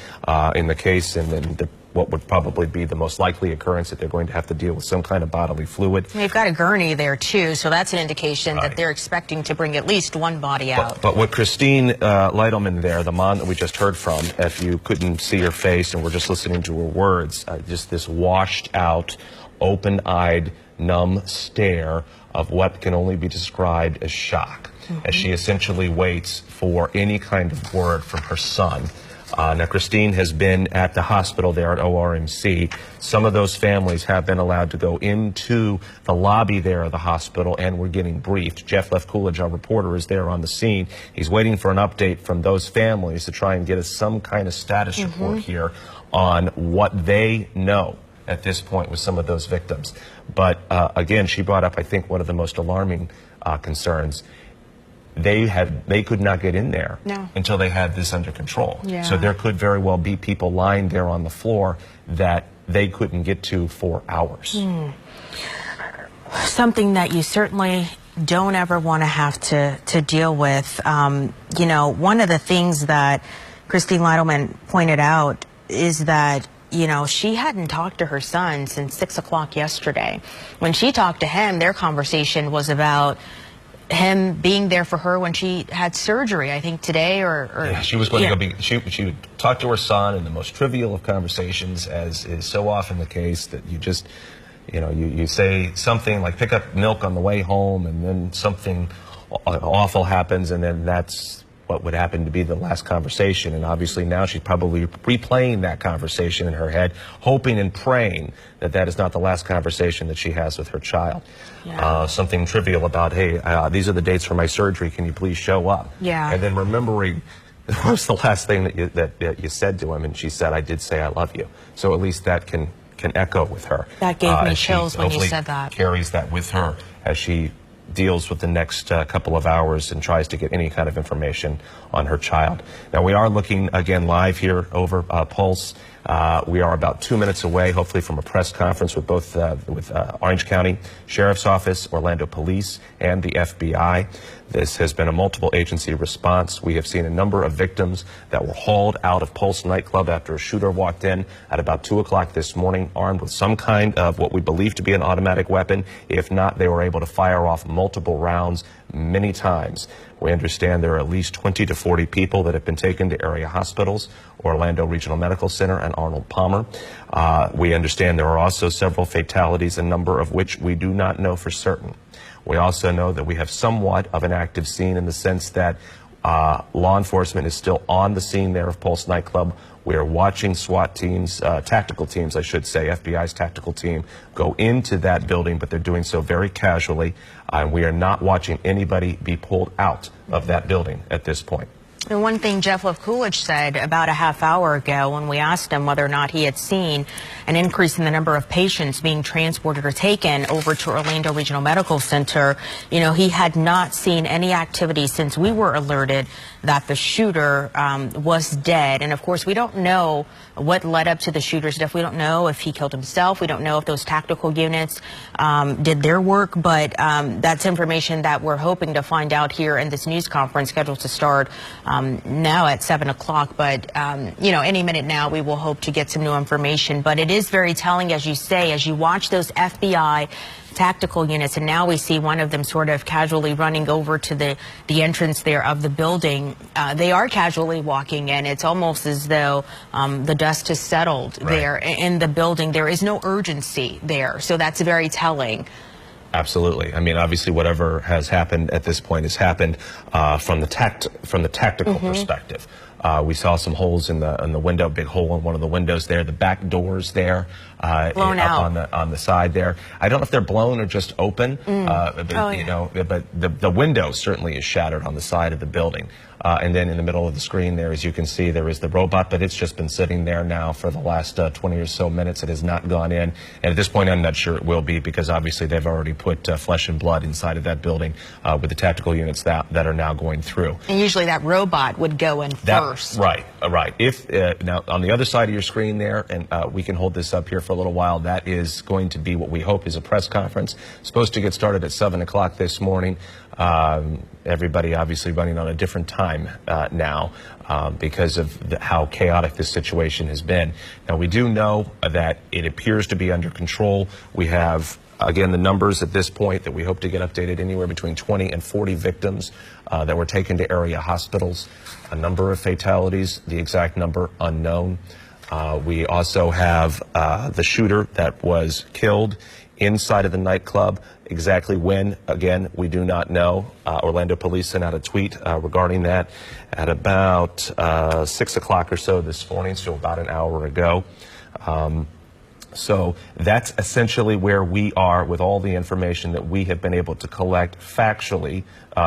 in the case, and then what would probably be the most likely occurrence that they're going to have to deal with some kind of bodily fluid. They've got a gurney there too, so that's an indication that they're expecting to bring at least one body out. But what Christine Lytleman there, the mom that we just heard from, if you couldn't see her face and we're just listening to her words, just this washed out, open-eyed, numb stare of what can only be described as shock, as she essentially waits for any kind of word from her son. Now, Christine has been at the hospital there at ORMC. Some of those families have been allowed to go into the lobby there of the hospital, and we're getting briefed. Jeff Lefcoolidge, our reporter, is there on the scene. He's waiting for an update from those families to try and get us some kind of status report here on what they know at this point with some of those victims. But again, she brought up, I think, one of the most alarming concerns. They could not get in there until they had this under control. So there could very well be people lying there on the floor that they couldn't get to for hours. Something that you certainly don't ever want to have to deal with. You know, one of the things that Christine Lytleman pointed out is that, you know, she hadn't talked to her son since 6 o'clock yesterday. When she talked to him, their conversation was about him being there for her when she had surgery, I think today yeah, she was going to go she would talk to her son in the most trivial of conversations, as is so often the case, that you just, you know, you say something like pick up milk on the way home, and then something awful happens, and then that's what would happen to be the last conversation. And obviously now she's probably replaying that conversation in her head, hoping and praying that that is not the last conversation that she has with her child. Yeah. Something trivial about, hey, these are the dates for my surgery. Can you please show up? Yeah. And then remembering what was the last thing that you said to him, and she said, I did say I love you. So at least that can echo with her. That gave me as she chills when you hopefully said that. Carries that with her as she deals with the next couple of hours and tries to get any kind of information on her child. Now, we are looking again live here over Pulse. We are about 2 minutes away, hopefully, from a press conference with both Orange County Sheriff's Office, Orlando Police, and the FBI. This has been a multiple agency response. We have seen a number of victims that were hauled out of Pulse nightclub after a shooter walked in at about 2 o'clock this morning, armed with some kind of what we believe to be an automatic weapon. If not, they were able to fire off multiple rounds many times. We understand there are at least 20 to 40 people that have been taken to area hospitals, Orlando Regional Medical Center and Arnold Palmer. We understand there are also several fatalities, a number of which we do not know for certain. We also know that we have somewhat of an active scene in the sense that law enforcement is still on the scene there of Pulse nightclub. We are watching SWAT teams, tactical teams, I should say, FBI's tactical team, go into that building, but they're doing so very casually. And we are not watching anybody be pulled out of that building at this point. And one thing Jeff Love Coolidge said about a half hour ago when we asked him whether or not he had seen an increase in the number of patients being transported or taken over to Orlando Regional Medical Center, he had not seen any activity since we were alerted that the shooter was dead. And of course, we don't know what led up to the shooter's death. We don't know if he killed himself. We don't know if those tactical units did their work. But that's information that we're hoping to find out here in this news conference scheduled to start now at 7 o'clock. But, any minute now, we will hope to get some new information. But it is very telling, as you say, as you watch those FBI tactical units, and now we see one of them sort of casually running over to the entrance there of the building. They are casually walking in. It's almost as though the dust has settled there in the building. There is no urgency there, so that's very telling. Absolutely. I mean, obviously, whatever has happened at this point has happened from the tactical perspective. We saw some holes in the window, big hole in one of the windows there. The back doors there, blown out on the side there. I don't know if they're blown or just open, but the window certainly is shattered on the side of the building. And then in the middle of the screen there, as you can see, there is the robot, but it's just been sitting there now for the last 20 or so minutes. It has not gone in. And at this point, I'm not sure it will be, because obviously they've already put flesh and blood inside of that building with the tactical units that are now going through. And usually that robot would go in first. Right. If now on the other side of your screen there, and we can hold this up here for a little while, that is going to be what we hope is a press conference. Supposed to get started at 7 o'clock this morning. Everybody obviously running on a different time now because of how chaotic this situation has been. Now, we do know that it appears to be under control. We have, again, the numbers at this point that we hope to get updated, anywhere between 20 and 40 victims that were taken to area hospitals, a number of fatalities, the exact number unknown. We also have the shooter that was killed inside of the nightclub. Exactly when, again, we do not know. Orlando Police sent out a tweet regarding that at about 6 o'clock or so this morning, so about an hour ago. So that's essentially where we are with all the information that we have been able to collect factually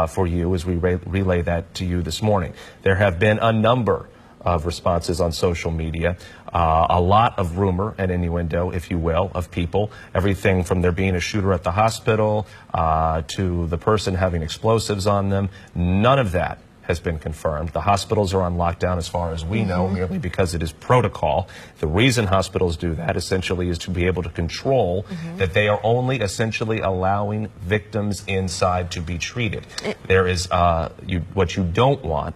for you as we relay that to you this morning. There have been a number of responses on social media, a lot of rumor and innuendo, if you will, of people, everything from there being a shooter at the hospital to the person having explosives on them. None of that has been confirmed. The hospitals are on lockdown as far as we know, merely because it is protocol. The reason hospitals do that essentially is to be able to control that they are only essentially allowing victims inside to be treated. There is what you don't want,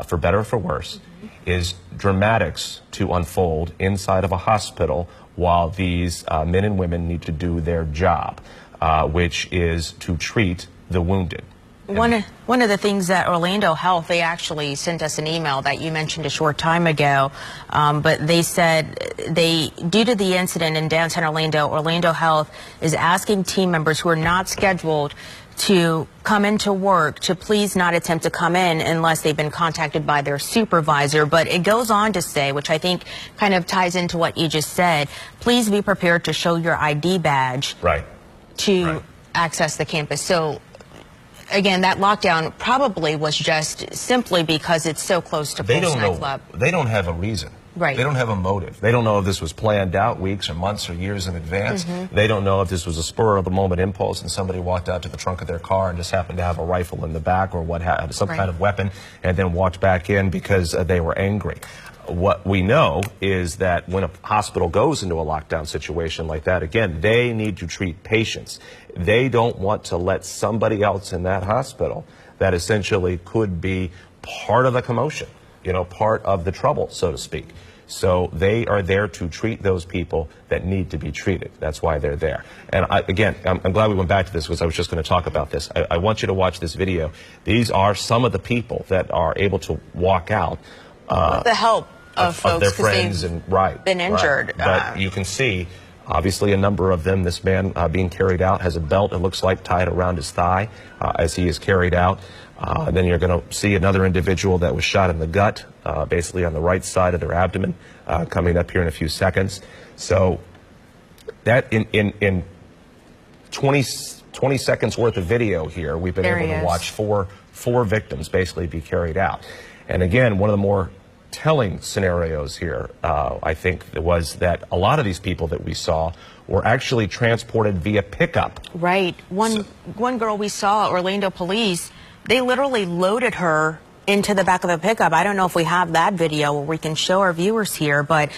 for better or for worse, is dramatics to unfold inside of a hospital while these men and women need to do their job, which is to treat the wounded. One of the things that Orlando Health, they actually sent us an email that you mentioned a short time ago, but they said due to the incident in downtown Orlando, Orlando Health is asking team members who are not scheduled to come into work to please not attempt to come in unless they've been contacted by their supervisor. But it goes on to say, which I think kind of ties into what you just said, please be prepared to show your ID badge to access the campus. So again, that lockdown probably was just simply because it's so close to Pulse nightclub. They don't have a reason. Right. They don't have a motive. They don't know if this was planned out weeks or months or years in advance. They don't know if this was a spur of the moment impulse and somebody walked out to the trunk of their car and just happened to have a rifle in the back or some kind of weapon and then walked back in because they were angry. What we know is that when a hospital goes into a lockdown situation like that, again, they need to treat patients. They don't want to let somebody else in that hospital that essentially could be part of the commotion, part of the trouble, so to speak. So they are there to treat those people that need to be treated. That's why they're there. And I'm glad we went back to this because I was just going to talk about this. I want you to watch this video. These are some of the people that are able to walk out with the help of folks, their friends and been injured. But you can see, obviously, a number of them. This man being carried out has a belt, it looks like, tied around his thigh as he is carried out. Then you're going to see another individual that was shot in the gut, basically on the right side of their abdomen, coming up here in a few seconds. So that in 20 seconds worth of video here, we've been able to watch four victims basically be carried out. And again, one of the more telling scenarios here, I think, was that a lot of these people that we saw were actually transported via pickup. Right. One girl we saw, Orlando police, they literally loaded her into the back of a pickup. I don't know if we have that video where we can show our viewers here, but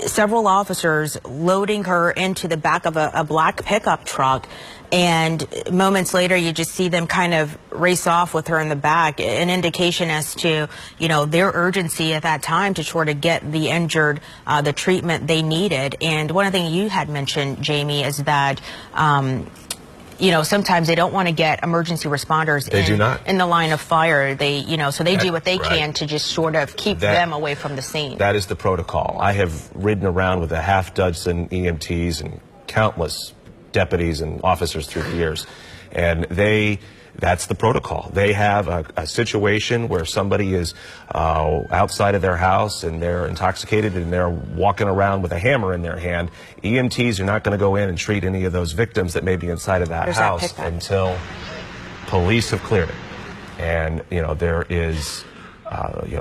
several officers loading her into the back of a black pickup truck. And moments later, you just see them kind of race off with her in the back, an indication as to, their urgency at that time to try to get the injured the treatment they needed. And one of the things you had mentioned, Jamie, is that sometimes they don't want to get emergency responders in the line of fire. They, so they do what they can to just sort of keep them away from the scene. That is the protocol. I have ridden around with a half dozen EMTs and countless deputies and officers through the years, and that's the protocol. They have a situation where somebody is outside of their house and they're intoxicated and they're walking around with a hammer in their hand. EMTs are not going to go in and treat any of those victims that may be inside of that house until police have cleared it. And, there is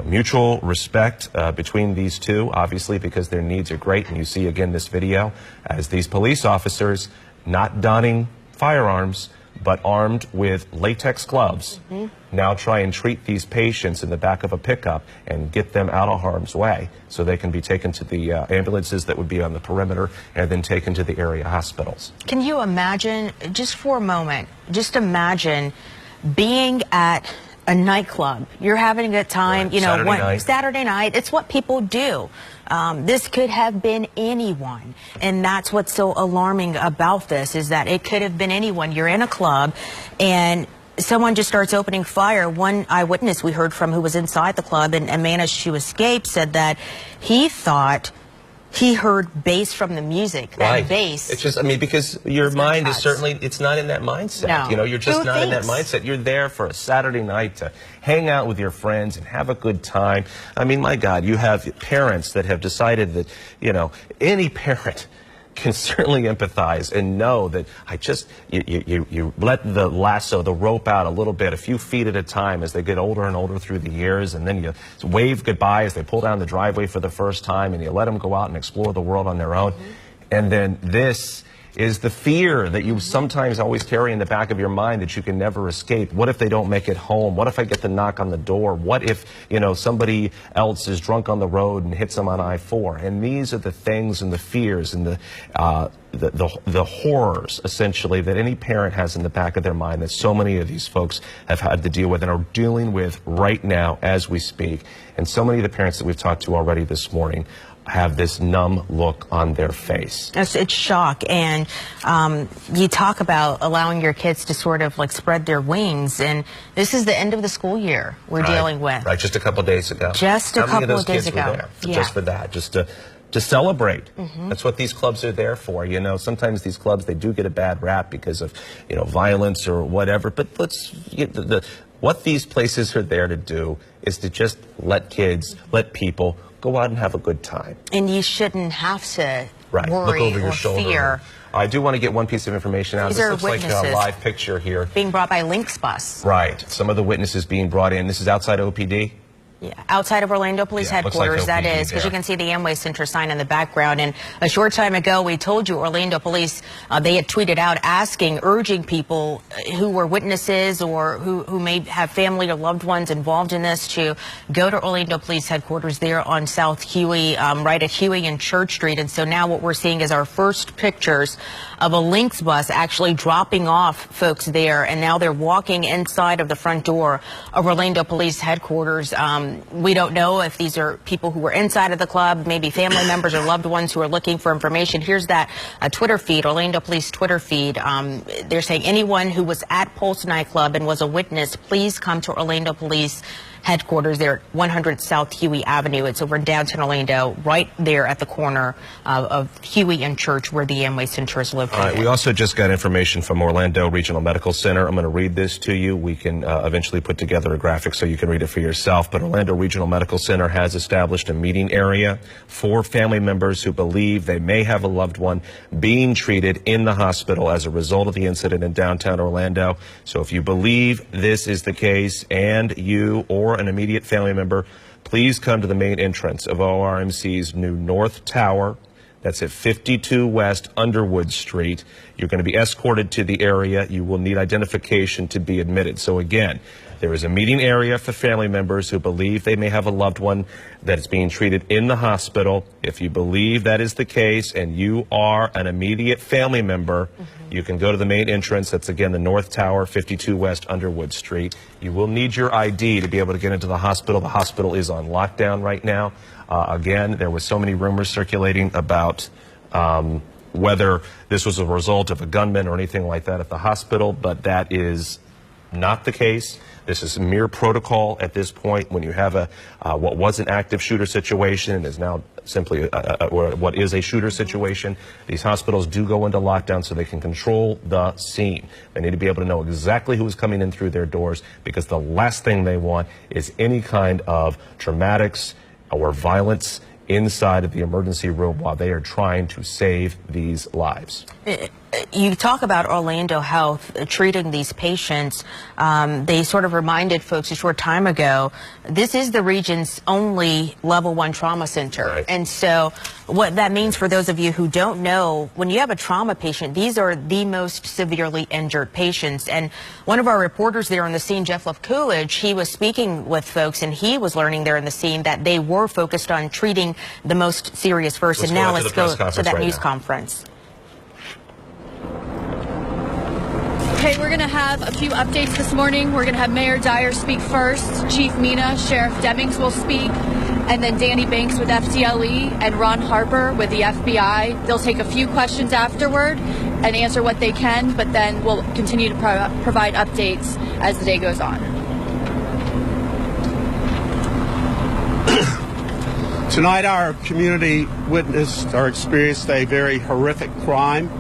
mutual respect between these two, obviously, because their needs are great. And you see, again, this video as these police officers not donning firearms, but armed with latex gloves, now try and treat these patients in the back of a pickup and get them out of harm's way so they can be taken to the ambulances that would be on the perimeter and then taken to the area hospitals. Can you imagine, just for a moment, just imagine being at a nightclub. You're having a good time, Saturday night. It's what people do. This could have been anyone. And that's what's so alarming about this, is that it could have been anyone. You're in a club and someone just starts opening fire. One eyewitness we heard from who was inside the club, and managed to escape, said that he thought he heard bass from the music. That bass. It's just, because your mind is certainly, it's not in that mindset. No. You're just not in that mindset. You're there for a Saturday night to hang out with your friends and have a good time. My God, you have parents that have decided that, any parent can certainly empathize and know that you let the lasso, the rope out a little bit, a few feet at a time as they get older and older through the years, and then you wave goodbye as they pull down the driveway for the first time, and you let them go out and explore the world on their own. And then this is the fear that you sometimes always carry in the back of your mind that you can never escape. What if they don't make it home? What if I get the knock on the door? What if, somebody else is drunk on the road and hits them on I-4? And these are the things and the fears and the horrors, essentially, that any parent has in the back of their mind that so many of these folks have had to deal with and are dealing with right now as we speak. And so many of the parents that we've talked to already this morning have this numb look on their face. It's shock. And you talk about allowing your kids to sort of spread their wings, and this is the end of the school year we're dealing with. Just a couple of days ago. Just a couple of days ago. Just for that, just to to celebrate. That's what these clubs are there for. You know, sometimes these clubs, they do get a bad rap because of, you know, violence or whatever. But what these places are there to do is to just let kids, let people go out and have a good time. And you shouldn't have to Look worry over your or shoulder. fear. I do want to get one piece of information out. These This are looks like witnesses a live picture here. Being brought by Lynx Bus. Right. Some of the witnesses being brought in. This is outside OPD. Yeah, outside of Orlando Police Yeah, it looks like Headquarters, that OPD is, because there. you can see the Amway Center sign in the background. And a short time ago, we told you Orlando Police, they had tweeted out urging people who were witnesses or who may have family or loved ones involved in this to go to Orlando Police Headquarters there on South Huey, right at Huey and Church Street. And so now what we're seeing is our first pictures of a Lynx bus actually dropping off folks there. And now they're walking inside of the front door of Orlando Police Headquarters. We don't know if these are people who were inside of the club, maybe family members or loved ones who are looking for information. Here's that Twitter feed, Orlando Police Twitter feed. They're saying anyone who was at Pulse nightclub and was a witness, please come to Orlando Police Headquarters there at 100 South Huey Avenue. It's over in downtown Orlando, right there at the corner of Huey and Church, where the Amway Center is located. All right, we also just got information from Orlando Regional Medical Center. I'm going to read this to you. We can eventually put together a graphic so you can read it for yourself. But Orlando Regional Medical Center has established a meeting area for family members who believe they may have a loved one being treated in the hospital as a result of the incident in downtown Orlando. So if you believe this is the case and you or an immediate family member, please come to the main entrance of ORMC's new North Tower. That's at 52 West Underwood Street. You're going to be escorted to the area. You will need identification to be admitted. So again, there is a meeting area for family members who believe they may have a loved one that is being treated in the hospital. If you believe that is the case and you are an immediate family member, you can go to the main entrance. That's, again, the North Tower, 52 West Underwood Street. You will need your ID to be able to get into the hospital. The hospital is on lockdown right now. Again, there was so many rumors circulating about whether this was a result of a gunman or anything like that at the hospital, but that is not the case. This is mere protocol at this point. When you have what was an active shooter situation and is now simply what is a shooter situation, these hospitals do go into lockdown so they can control the scene. They need to be able to know exactly who is coming in through their doors, because the last thing they want is any kind of traumatics or violence inside of the emergency room while they are trying to save these lives. You talk about Orlando Health treating these patients. They sort of reminded folks a short time ago, this is the region's only level 1 trauma center. Right. And so what that means for those of you who don't know, when you have a trauma patient, these are the most severely injured patients. And one of our reporters there on the scene, Jeff Love Coolidge, he was speaking with folks and he was learning there in the scene that they were focused on treating the most serious first. Let's and go now out to let's the go press conference to that right news now. conference. Okay, we're going to have a few updates this morning. We're going to have Mayor Dyer speak first, Chief Mina, Sheriff Demings will speak, and then Danny Banks with FDLE and Ron Harper with the FBI. They'll take a few questions afterward and answer what they can, but then we'll continue to provide updates as the day goes on. Tonight, our community witnessed or experienced a very horrific crime.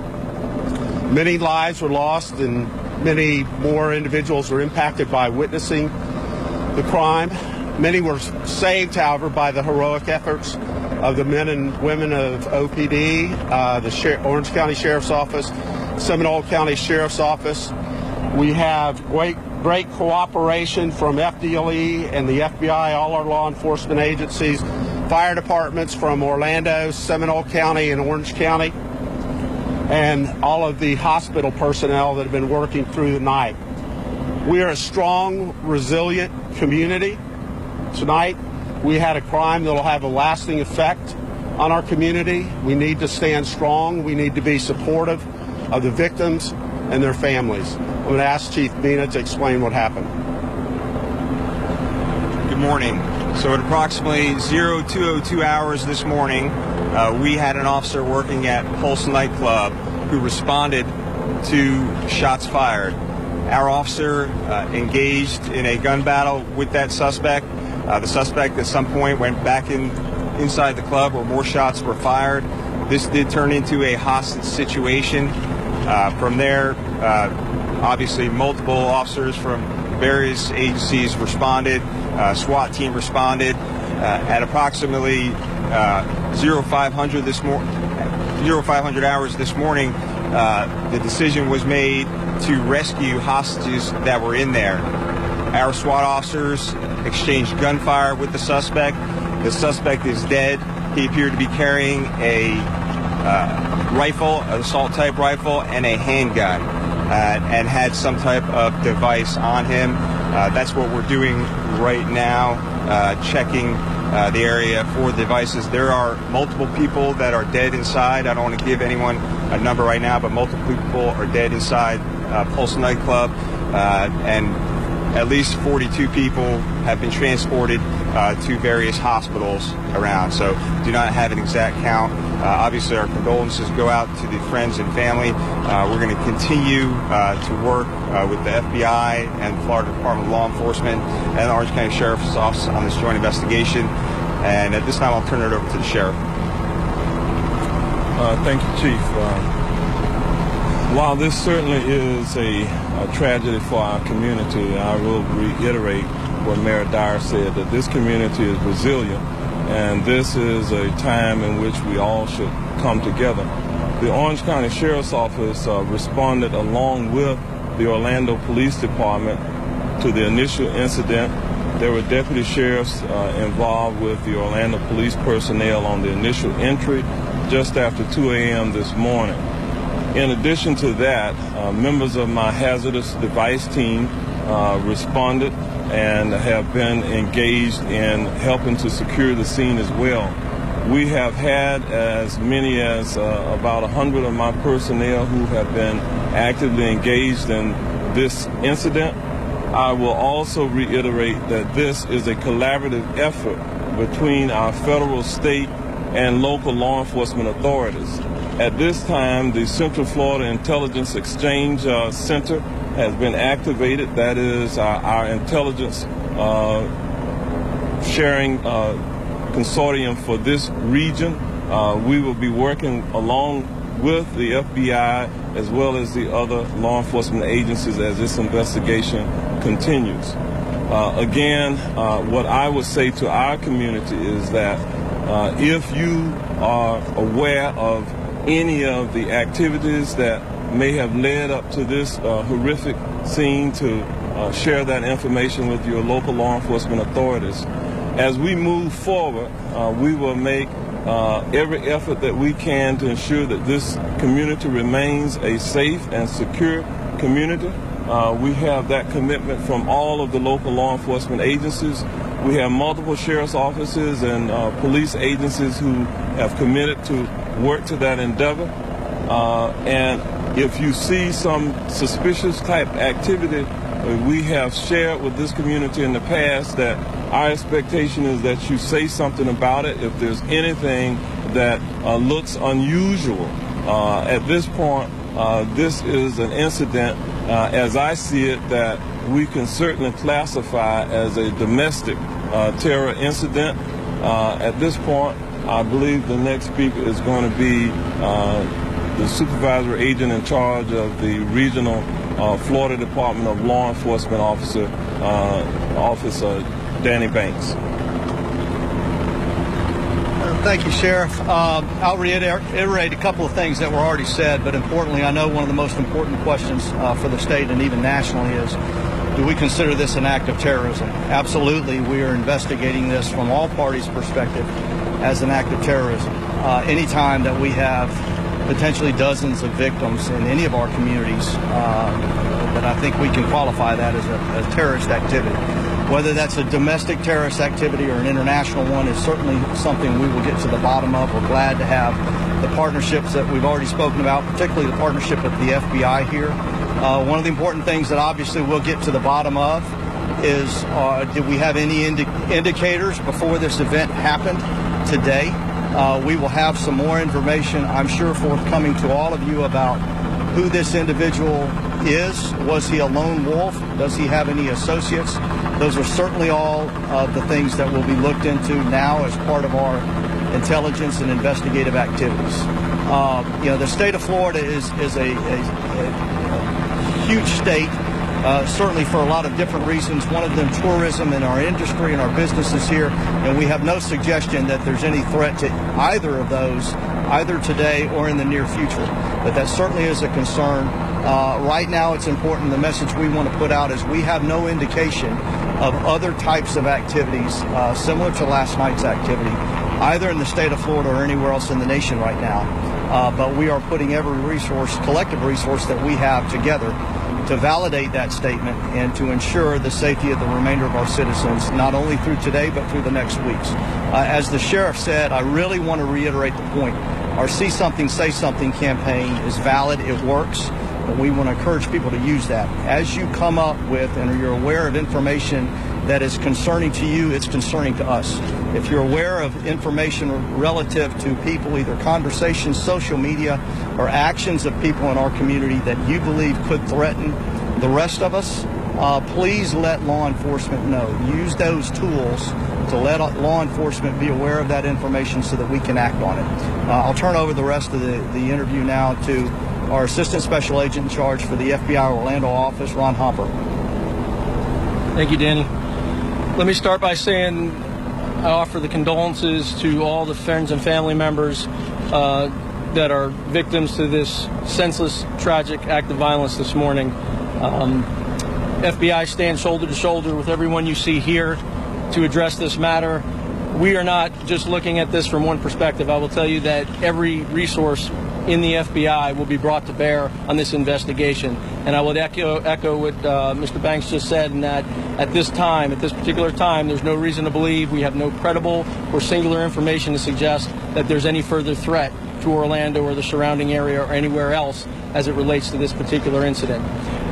Many lives were lost and many more individuals were impacted by witnessing the crime. Many were saved, however, by the heroic efforts of the men and women of OPD, the Orange County Sheriff's Office, Seminole County Sheriff's Office. We have great cooperation from FDLE and the FBI, all our law enforcement agencies, fire departments from Orlando, Seminole County, and Orange County, and all of the hospital personnel that have been working through the night. We are a strong, resilient community. Tonight, we had a crime that will have a lasting effect on our community. We need to stand strong. We need to be supportive of the victims and their families. I'm going to ask Chief Mina to explain what happened. Good morning. So at approximately 02:02 hours this morning, we had an officer working at Pulse nightclub who responded to shots fired. Our officer engaged in a gun battle with that suspect. The suspect at some point went back inside the club where more shots were fired. This did turn into a hostage situation. From there, obviously multiple officers from various agencies responded. SWAT team responded. At approximately 0500 hours this morning, the decision was made to rescue hostages that were in there. Our SWAT officers exchanged gunfire with the suspect. The suspect is dead. He appeared to be carrying a rifle, an assault-type rifle, and a handgun, and had some type of device on him. That's what we're doing right now, checking the area for devices. There are multiple people that are dead inside. I don't want to give anyone a number right now, but multiple people are dead inside Pulse nightclub, and at least 42 people have been transported to various hospitals around. So do not have an exact count. Obviously, our condolences go out to the friends and family. We're going to continue to work with the FBI and Florida Department of Law Enforcement and the Orange County Sheriff's Office on this joint investigation. And at this time, I'll turn it over to the sheriff. Thank you, Chief. While this certainly is a tragedy for our community, I will reiterate what Mayor Dyer said, that this community is resilient, and this is a time in which we all should come together. The Orange County Sheriff's Office responded along with the Orlando Police Department to the initial incident. There were deputy sheriffs involved with the Orlando police personnel on the initial entry just after 2 a.m. this morning. In addition to that, members of my hazardous device team responded and have been engaged in helping to secure the scene as well. We have had as many as about 100 of my personnel who have been actively engaged in this incident. I will also reiterate that this is a collaborative effort between our federal, state, and local law enforcement authorities. At this time, the Central Florida Intelligence Exchange Center has been activated. That is our intelligence sharing consortium for this region. We will be working along with the FBI as well as the other law enforcement agencies as this investigation continues. Again, what I would say to our community is that if you are aware of any of the activities that may have led up to this horrific scene, to share that information with your local law enforcement authorities. As we move forward, we will make every effort that we can to ensure that this community remains a safe and secure community. We have that commitment from all of the local law enforcement agencies. We have multiple sheriff's offices and police agencies who have committed to work to that endeavor. And if you see some suspicious type activity, we have shared with this community in the past that our expectation is that you say something about it if there's anything that looks unusual. At this point, this is an incident, as I see it, that we can certainly classify as a domestic terror incident. At this point, I believe the next speaker is going to be the supervisor agent in charge of the regional Florida Department of Law Enforcement Officer Danny Banks. Thank you, Sheriff. I'll reiterate a couple of things that were already said, but importantly, I know one of the most important questions for the state and even nationally is, do we consider this an act of terrorism? Absolutely. We are investigating this from all parties' perspective as an act of terrorism. Anytime that we have potentially dozens of victims in any of our communities, that I think we can qualify that as a terrorist activity. Whether that's a domestic terrorist activity or an international one is certainly something we will get to the bottom of. We're glad to have the partnerships that we've already spoken about, particularly the partnership with the FBI here. One of the important things that obviously we'll get to the bottom of is, did we have any indicators before this event happened today? We will have some more information, I'm sure, forthcoming to all of you about who this individual is. Was he a lone wolf? Does he have any associates? Those are certainly all the things that will be looked into now as part of our intelligence and investigative activities. The state of Florida is a huge state, certainly for a lot of different reasons. One of them, tourism and our industry and our businesses here, and we have no suggestion that there's any threat to either of those, either today or in the near future. But that certainly is a concern. Right now, it's important. The message we want to put out is we have no indication of other types of activities similar to last night's activity, either in the state of Florida or anywhere else in the nation right now. But we are putting every resource, collective resource that we have together to validate that statement and to ensure the safety of the remainder of our citizens, not only through today, but through the next weeks. As the sheriff said, I really want to reiterate the point. Our See Something, Say Something campaign is valid. It works. And we want to encourage people to use that. As you come up with and you're aware of information that is concerning to you, it's concerning to us. If you're aware of information relative to people, either conversations, social media, or actions of people in our community that you believe could threaten the rest of us, please let law enforcement know. Use those tools to let law enforcement be aware of that information so that we can act on it. I'll turn over the rest of the interview now to our Assistant Special Agent in charge for the FBI Orlando office, Ron Hopper. Thank you, Danny. Let me start by saying I offer the condolences to all the friends and family members that are victims to this senseless, tragic act of violence this morning. FBI stands shoulder to shoulder with everyone you see here to address this matter. We are not just looking at this from one perspective. I will tell you that every resource in the FBI will be brought to bear on this investigation. And I would echo what Mr. Banks just said, in that at this particular time, there's no reason to believe, we have no credible or singular information to suggest that there's any further threat to Orlando or the surrounding area or anywhere else as it relates to this particular incident.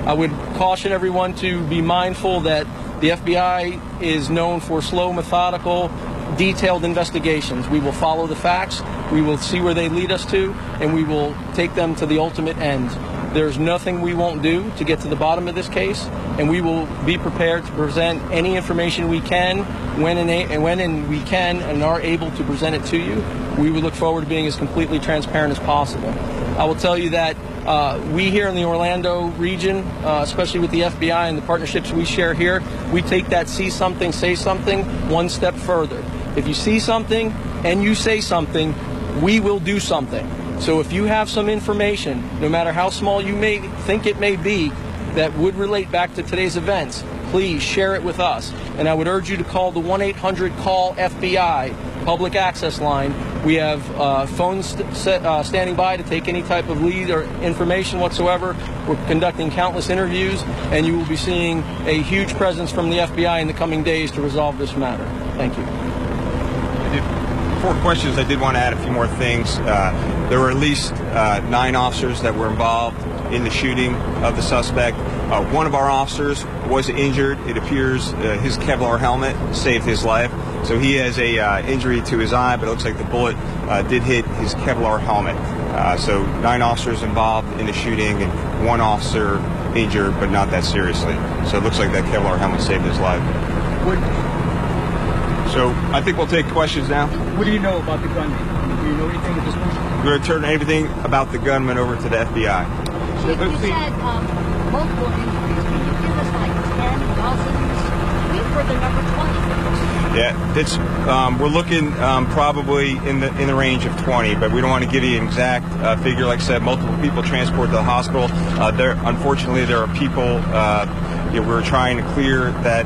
I would caution everyone to be mindful that the FBI is known for slow, methodical, detailed investigations. We will follow the facts, we will see where they lead us to, and we will take them to the ultimate end. There's nothing we won't do to get to the bottom of this case, and we will be prepared to present any information we can when we can and are able to present it to you. We would look forward to being as completely transparent as possible. I will tell you that we here in the Orlando region, especially with the FBI and the partnerships we share here, we take that See Something, Say Something one step further. If you see something and you say something, we will do something. So if you have some information, no matter how small you may think it may be, that would relate back to today's events, please share it with us. And I would urge you to call the 1-800-CALL-FBI public access line. We have phones standing by to take any type of lead or information whatsoever. We're conducting countless interviews, and you will be seeing a huge presence from the FBI in the coming days to resolve this matter. Thank you. Before questions, I did want to add a few more things. There were at least 9 officers that were involved in the shooting of the suspect. One of our officers was injured. It appears his Kevlar helmet saved his life. So he has a injury to his eye, but it looks like the bullet did hit his Kevlar helmet. So 9 officers involved in the shooting and 1 officer injured, but not that seriously. So it looks like that Kevlar helmet saved his life. So I think we'll take questions now. What do you know about the gunman? Do you know anything at this point? We're going to turn everything about the gunman over to the FBI. You said multiple injuries. Can you give us like 10 dozens? We've heard the number 20. Yeah, it's we're looking probably in the range of 20, but we don't want to give you an exact figure. Like I said, multiple people transported to the hospital. Unfortunately, there are people. We're trying to clear that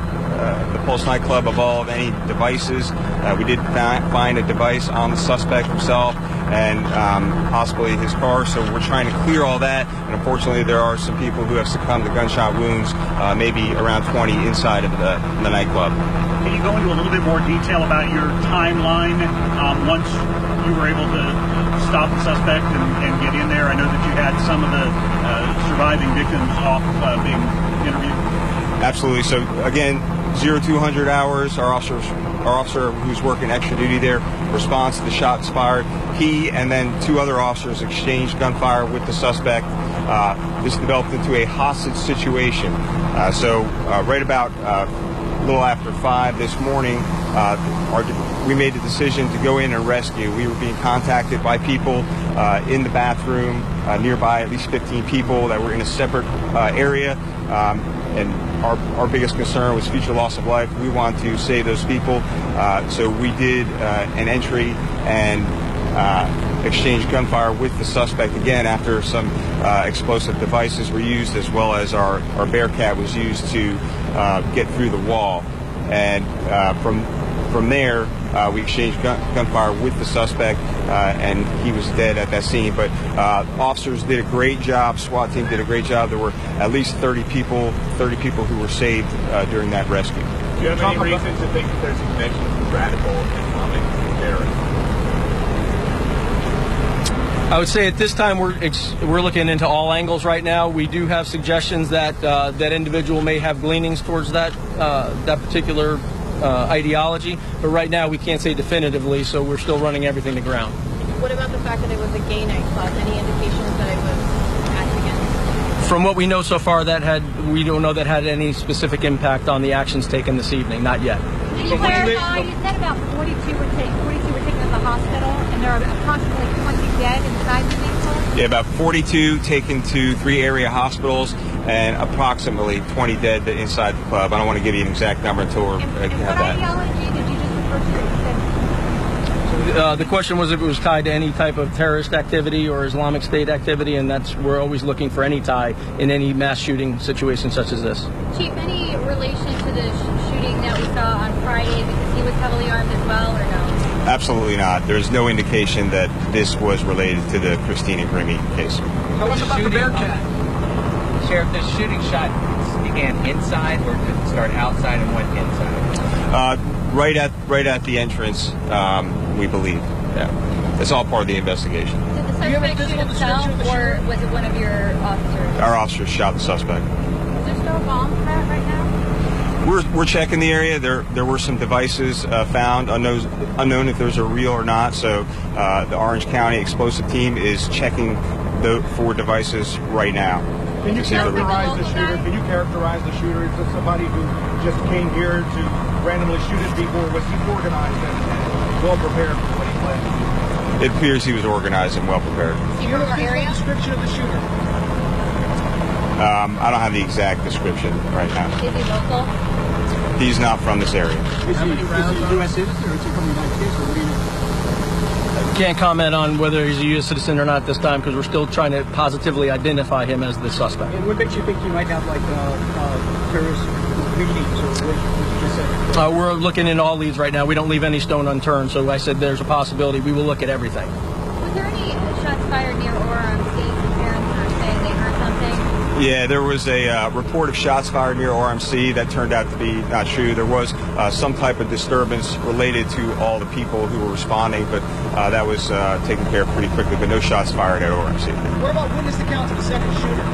the Pulse nightclub of all of any devices. We did find a device on the suspect himself and possibly his car, so we're trying to clear all that. And unfortunately, there are some people who have succumbed to gunshot wounds, maybe around 20 inside of the nightclub. Can you go into a little bit more detail about your timeline once you were able to stop the suspect and get in there? I know that you had some of the surviving victims off being interviewed. Absolutely. So again, 0200 hours. Our officer who's working extra duty there responds to the shots fired. He and then 2 other officers exchanged gunfire with the suspect. This developed into a hostage situation. So right about a little after 5 this morning, we made the decision to go in and rescue. We were being contacted by people in the bathroom nearby, at least 15 people that were in a separate area. And our biggest concern was future loss of life. We wanted to save those people. So we did an entry and exchanged gunfire with the suspect again after some explosive devices were used, as well as our Bearcat was used to get through the wall. And from there, we exchanged gunfire with the suspect, and he was dead at that scene. But officers did a great job. SWAT team did a great job. There were at least 30 people who were saved during that rescue. Do you have any reason to think that there's a connection with radical Islamic terrorism? I would say at this time we're looking into all angles right now. We do have suggestions that that individual may have leanings towards that particular ideology, but right now we can't say definitively, so we're still running everything to ground. What about the fact that it was a gay nightclub? Any indications that it was acting against? From what we know so far, we don't know that had any specific impact on the actions taken this evening. Not yet. Can you clarify? You said about 42 were taken to the hospital, and there are approximately 20 dead inside the vehicle? Yeah, about 42 taken to 3 area hospitals and approximately 20 dead inside the club. I don't want to give you an exact number until we have that. What ideology did you just refer to? The question was if it was tied to any type of terrorist activity or Islamic State activity, and we're always looking for any tie in any mass shooting situation such as this. Chief, any relation to the shooting that we saw on Friday, because he was heavily armed as well, or no? Absolutely not. There's no indication that this was related to the Christina Grimmie case. How much about the Bearcat? Sheriff, the shooting shot began inside, or did it start outside and went inside? Right at the entrance, we believe. Yeah, it's all part of the investigation. Did the suspect shoot himself, or was it one of your officers? Our officers shot the suspect. Is there still a bomb threat right now? We're checking the area. There were some devices found, unknown if those are real or not. So the Orange County explosive team is checking for devices right now. Can you characterize the shooter? Can you characterize the shooter? Is it somebody who just came here to randomly shoot at people, or was he organized and well prepared for what he planned? It appears he was organized and well prepared. Do you know the area? Description of the shooter. I don't have the exact description right now. Is he local? He's not from this area. Is he a U.S. citizen, or is he from the United States, or what do you know? Can't comment on whether he's a U.S. citizen or not at this time, because we're still trying to positively identify him as the suspect. And what makes you think he might have like terrorist meetings, or what you just said? We're looking into all leads right now. We don't leave any stone unturned, so I said there's a possibility. We will look at everything. Was there any shots fired near Orem? Parents are saying they heard something? Yeah, there was a report of shots fired near RMC that turned out to be not true. There was some type of disturbance related to all the people who were responding, but that was taken care of pretty quickly, but no shots fired at RMC. What about witness accounts of the second shooter?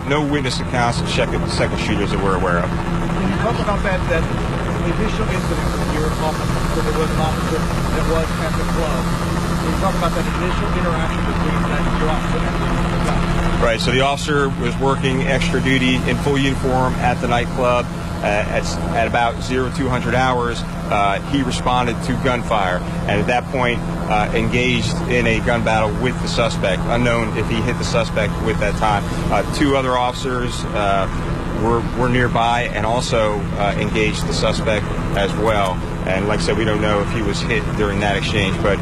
No witness accounts of second shooters that we're aware of. Can you talk about that initial incident with your officer, so there was an officer that was at the club? Can you talk about that initial interaction between your officer and the guy? Right, so the officer was working extra duty in full uniform at the nightclub at about 0200 hours. He responded to gunfire, and at that point engaged in a gun battle with the suspect, unknown if he hit the suspect with that time. 2 other officers were nearby and also engaged the suspect as well. And like I said, we don't know if he was hit during that exchange, but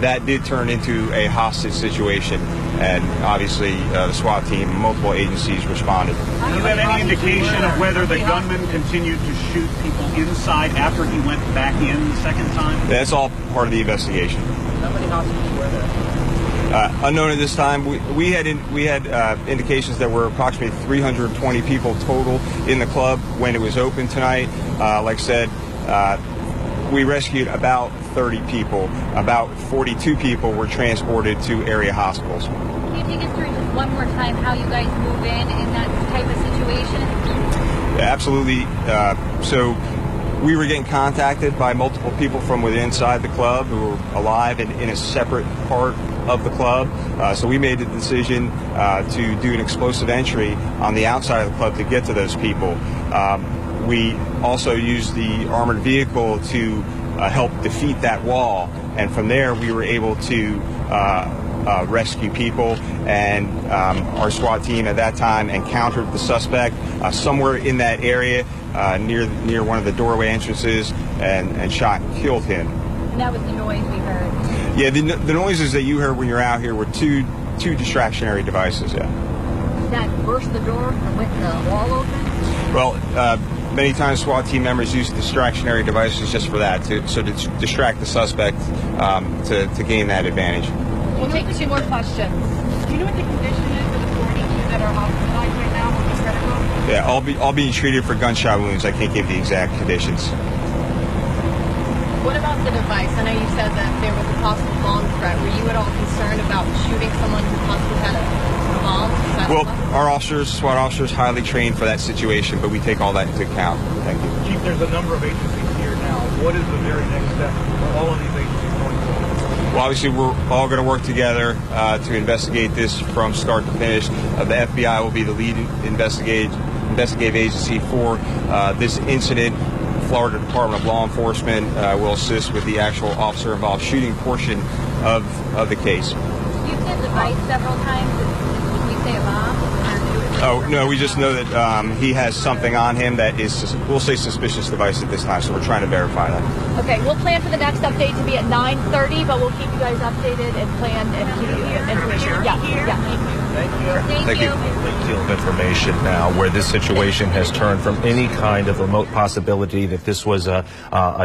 that did turn into a hostage situation. And obviously, the SWAT team, multiple agencies responded. Do you have any indication of whether the gunman continued to shoot people inside after he went back in the second time? That's all part of the investigation. How many hostages were there? Unknown at this time. We had indications that were approximately 320 people total in the club when it was open tonight. Like I said, we rescued about 30 people. About 42 people were transported to area hospitals. Can you take us through just one more time how you guys move in that type of situation? Yeah, absolutely. So we were getting contacted by multiple people from within inside the club who were alive and in a separate part of the club. So we made the decision to do an explosive entry on the outside of the club to get to those people. We also used the armored vehicle to help defeat that wall, and from there we were able to rescue people, and our SWAT team at that time encountered the suspect somewhere in that area near one of the doorway entrances, and shot and killed him. And that was the noise we heard. Yeah, the noises that you heard when you're out here were two distractionary devices. Yeah. Did that burst the door and went the wall open? Well, many times SWAT team members use distractionary devices just for that, to distract the suspect to gain that advantage. We'll take 2 more questions. Do you know what the condition is of the 42 that are hospitalized right now with this critical? Yeah, all being treated for gunshot wounds. I can't give the exact conditions. What about the device? I know you said that there was a possible bomb threat. Were you at all concerned about shooting someone who possibly had a bomb? Well, our officers, SWAT officers, highly trained for that situation, but we take all that into account. Thank you. Chief, there's a number of agencies here now. What is the very next step for all of these agencies going forward? Well, obviously, we're all going to work together to investigate this from start to finish. The FBI will be the lead investigative agency for this incident. Florida Department of Law Enforcement will assist with the actual officer-involved shooting portion of the case. You said device several times. Did we say a bomb? Oh, no, we just know that he has something on him that is, we'll say, suspicious device at this time, so we're trying to verify that. Okay, we'll plan for the next update to be at 9:30, but we'll keep you guys updated and plan and keep you information. Yeah. Thank you. A great deal of information now where this situation has turned from any kind of remote possibility that this was a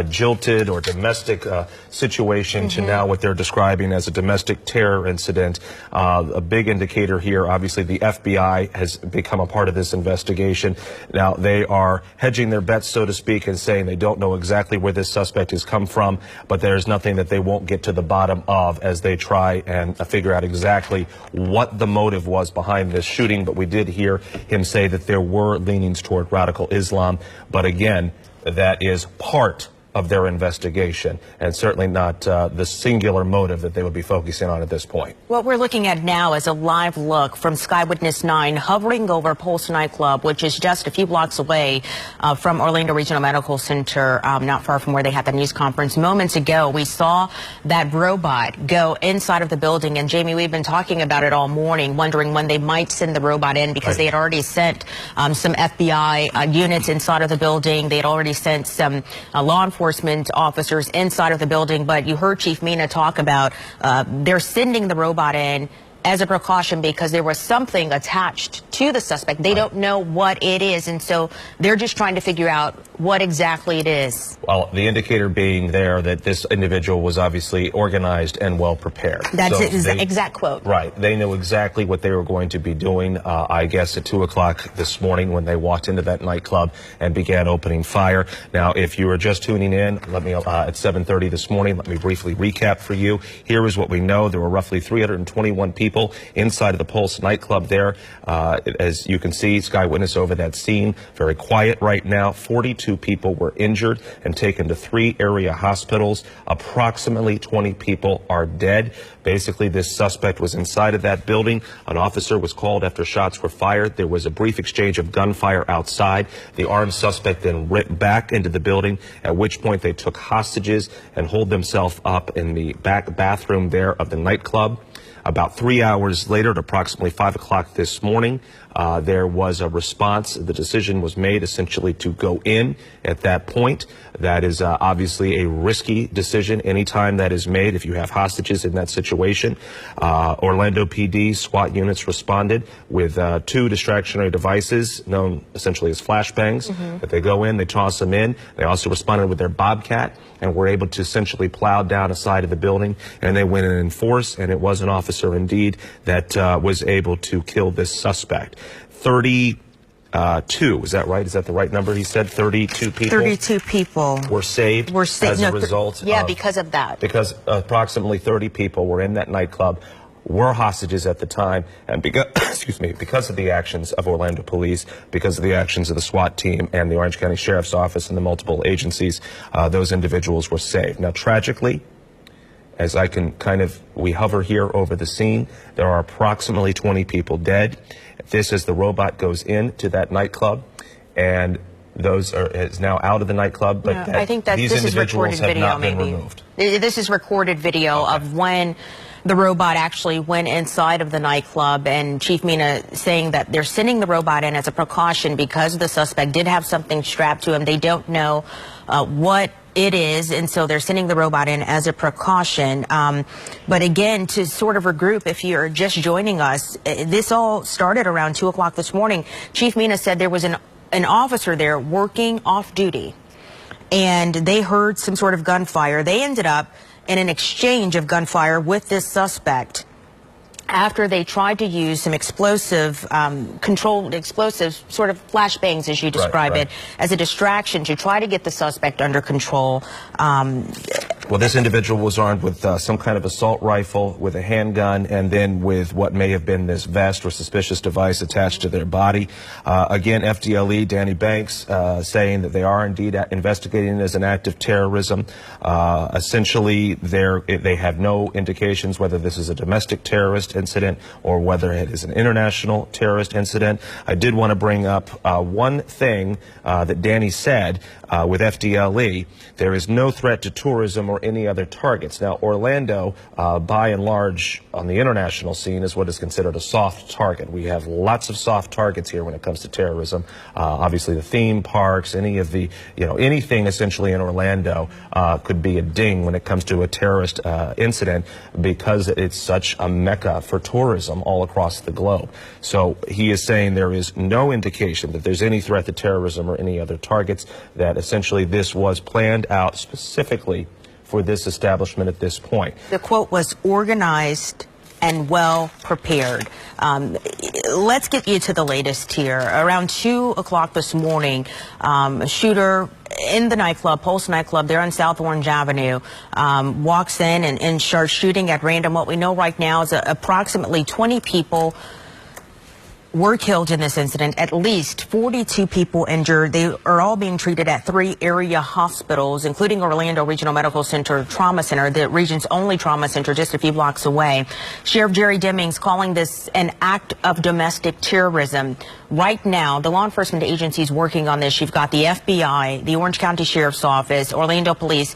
jilted or domestic situation to now what they're describing as a domestic terror incident. A big indicator here, obviously, the FBI has become a part of this investigation. Now, they are hedging their bets, so to speak, and saying they don't know exactly where this suspect has come from, but there's nothing that they won't get to the bottom of as they try and figure out exactly what the motive was behind this shooting. But we did hear him say that there were leanings toward radical Islam. But again, that is part of their investigation and certainly not the singular motive that they would be focusing on at this point. What we're looking at now is a live look from Sky Witness 9 hovering over Pulse nightclub, which is just a few blocks away from Orlando Regional Medical Center, not far from where they had the news conference. Moments ago, we saw that robot go inside of the building. And Jamie, we've been talking about it all morning, wondering when they might send the robot in, because they had already sent some FBI units inside of the building. They had already sent some law enforcement officers inside of the building, but you heard Chief Mina talk about they're sending the robot in as a precaution because there was something attached to the suspect. They don't know what it is, and so they're just trying to figure out what exactly it is. Well, the indicator being there that this individual was obviously organized and well prepared. That's the exact quote. Right. They knew exactly what they were going to be doing, I guess, at 2 o'clock this morning when they walked into that nightclub and began opening fire. Now, if you were just tuning in, let me at 7:30 this morning, let me briefly recap for you. Here is what we know. There were roughly 321 people inside of the Pulse nightclub there. As you can see, Sky Witness over that scene. Very quiet right now. 42 people were injured and taken to 3 area hospitals. Approximately 20 people are dead. Basically, this suspect was inside of that building. An officer was called after shots were fired. There was a brief exchange of gunfire outside. The armed suspect then ripped back into the building, at which point they took hostages and holed themselves up in the back bathroom there of the nightclub. About 3 hours later, at approximately 5 o'clock this morning, there was a response. The decision was made essentially to go in at that point. That is obviously a risky decision anytime that is made if you have hostages in that situation. Orlando PD SWAT units responded with 2 distractionary devices known essentially as flashbangs. That they go in, they toss them in. They also responded with their Bobcat and were able to essentially plow down a side of the building, and they went in force, and it was an officer indeed that was able to kill this suspect. 32, is that right? Is that the right number? He said 32 people? 32 people were saved as a result because of that. Because approximately 30 people were in that nightclub, were hostages at the time, and because, because of the actions of Orlando Police, because of the actions of the SWAT team and the Orange County Sheriff's Office and the multiple agencies, those individuals were saved. Now, tragically, as I can we hover here over the scene, there are approximately 20 people dead. This as the robot goes into that nightclub, and Those is now out of the nightclub, but Yeah, I think that these this is individuals recorded have video, not been maybe. removed. This is recorded video of when the robot actually went inside of the nightclub, and Chief Mina saying that they're sending the robot in as a precaution because the suspect did have something strapped to him. They don't know what it is, and so they're sending the robot in as a precaution. But again, to sort of regroup, if you're just joining us, this all started around 2 o'clock this morning. Chief Mina said there was an officer there working off duty, and they heard some sort of gunfire. They ended up in an exchange of gunfire with this suspect after they tried to use some explosive, controlled explosives, sort of flashbangs, as you describe it, as a distraction to try to get the suspect under control. Well, this individual was armed with some kind of assault rifle, with a handgun, and then with what may have been this vest or suspicious device attached to their body. Again, FDLE, Danny Banks, saying that they are indeed investigating it as an act of terrorism. Essentially, they have no indications whether this is a domestic terrorist incident or whether it is an international terrorist incident. I did want to bring up one thing that Danny said with FDLE. There is no threat to tourism or any other targets. Now, Orlando, by and large, on the international scene, is what is considered a soft target. We have lots of soft targets here when it comes to terrorism. Obviously, the theme parks, any of the, anything essentially in Orlando could be a ding when it comes to a terrorist incident because it's such a mecca for tourism all across the globe. So he is saying there is no indication that there's any threat to terrorism or any other targets, that essentially this was planned out specifically for this establishment at this point. The quote was organized and well prepared. Let's get you to the latest here. Around 2 o'clock this morning, a shooter in the nightclub, Pulse nightclub, there on South Orange Avenue, walks in and starts shooting at random. What we know right now is approximately 20 people were killed in this incident, at least 42 people injured. They are all being treated at 3 area hospitals, including Orlando Regional Medical Center Trauma Center, the region's only trauma center just a few blocks away. Sheriff Jerry Demings calling this an act of domestic terrorism. Right now, the law enforcement agencies working on this, you've got the FBI, the Orange County Sheriff's Office, Orlando Police.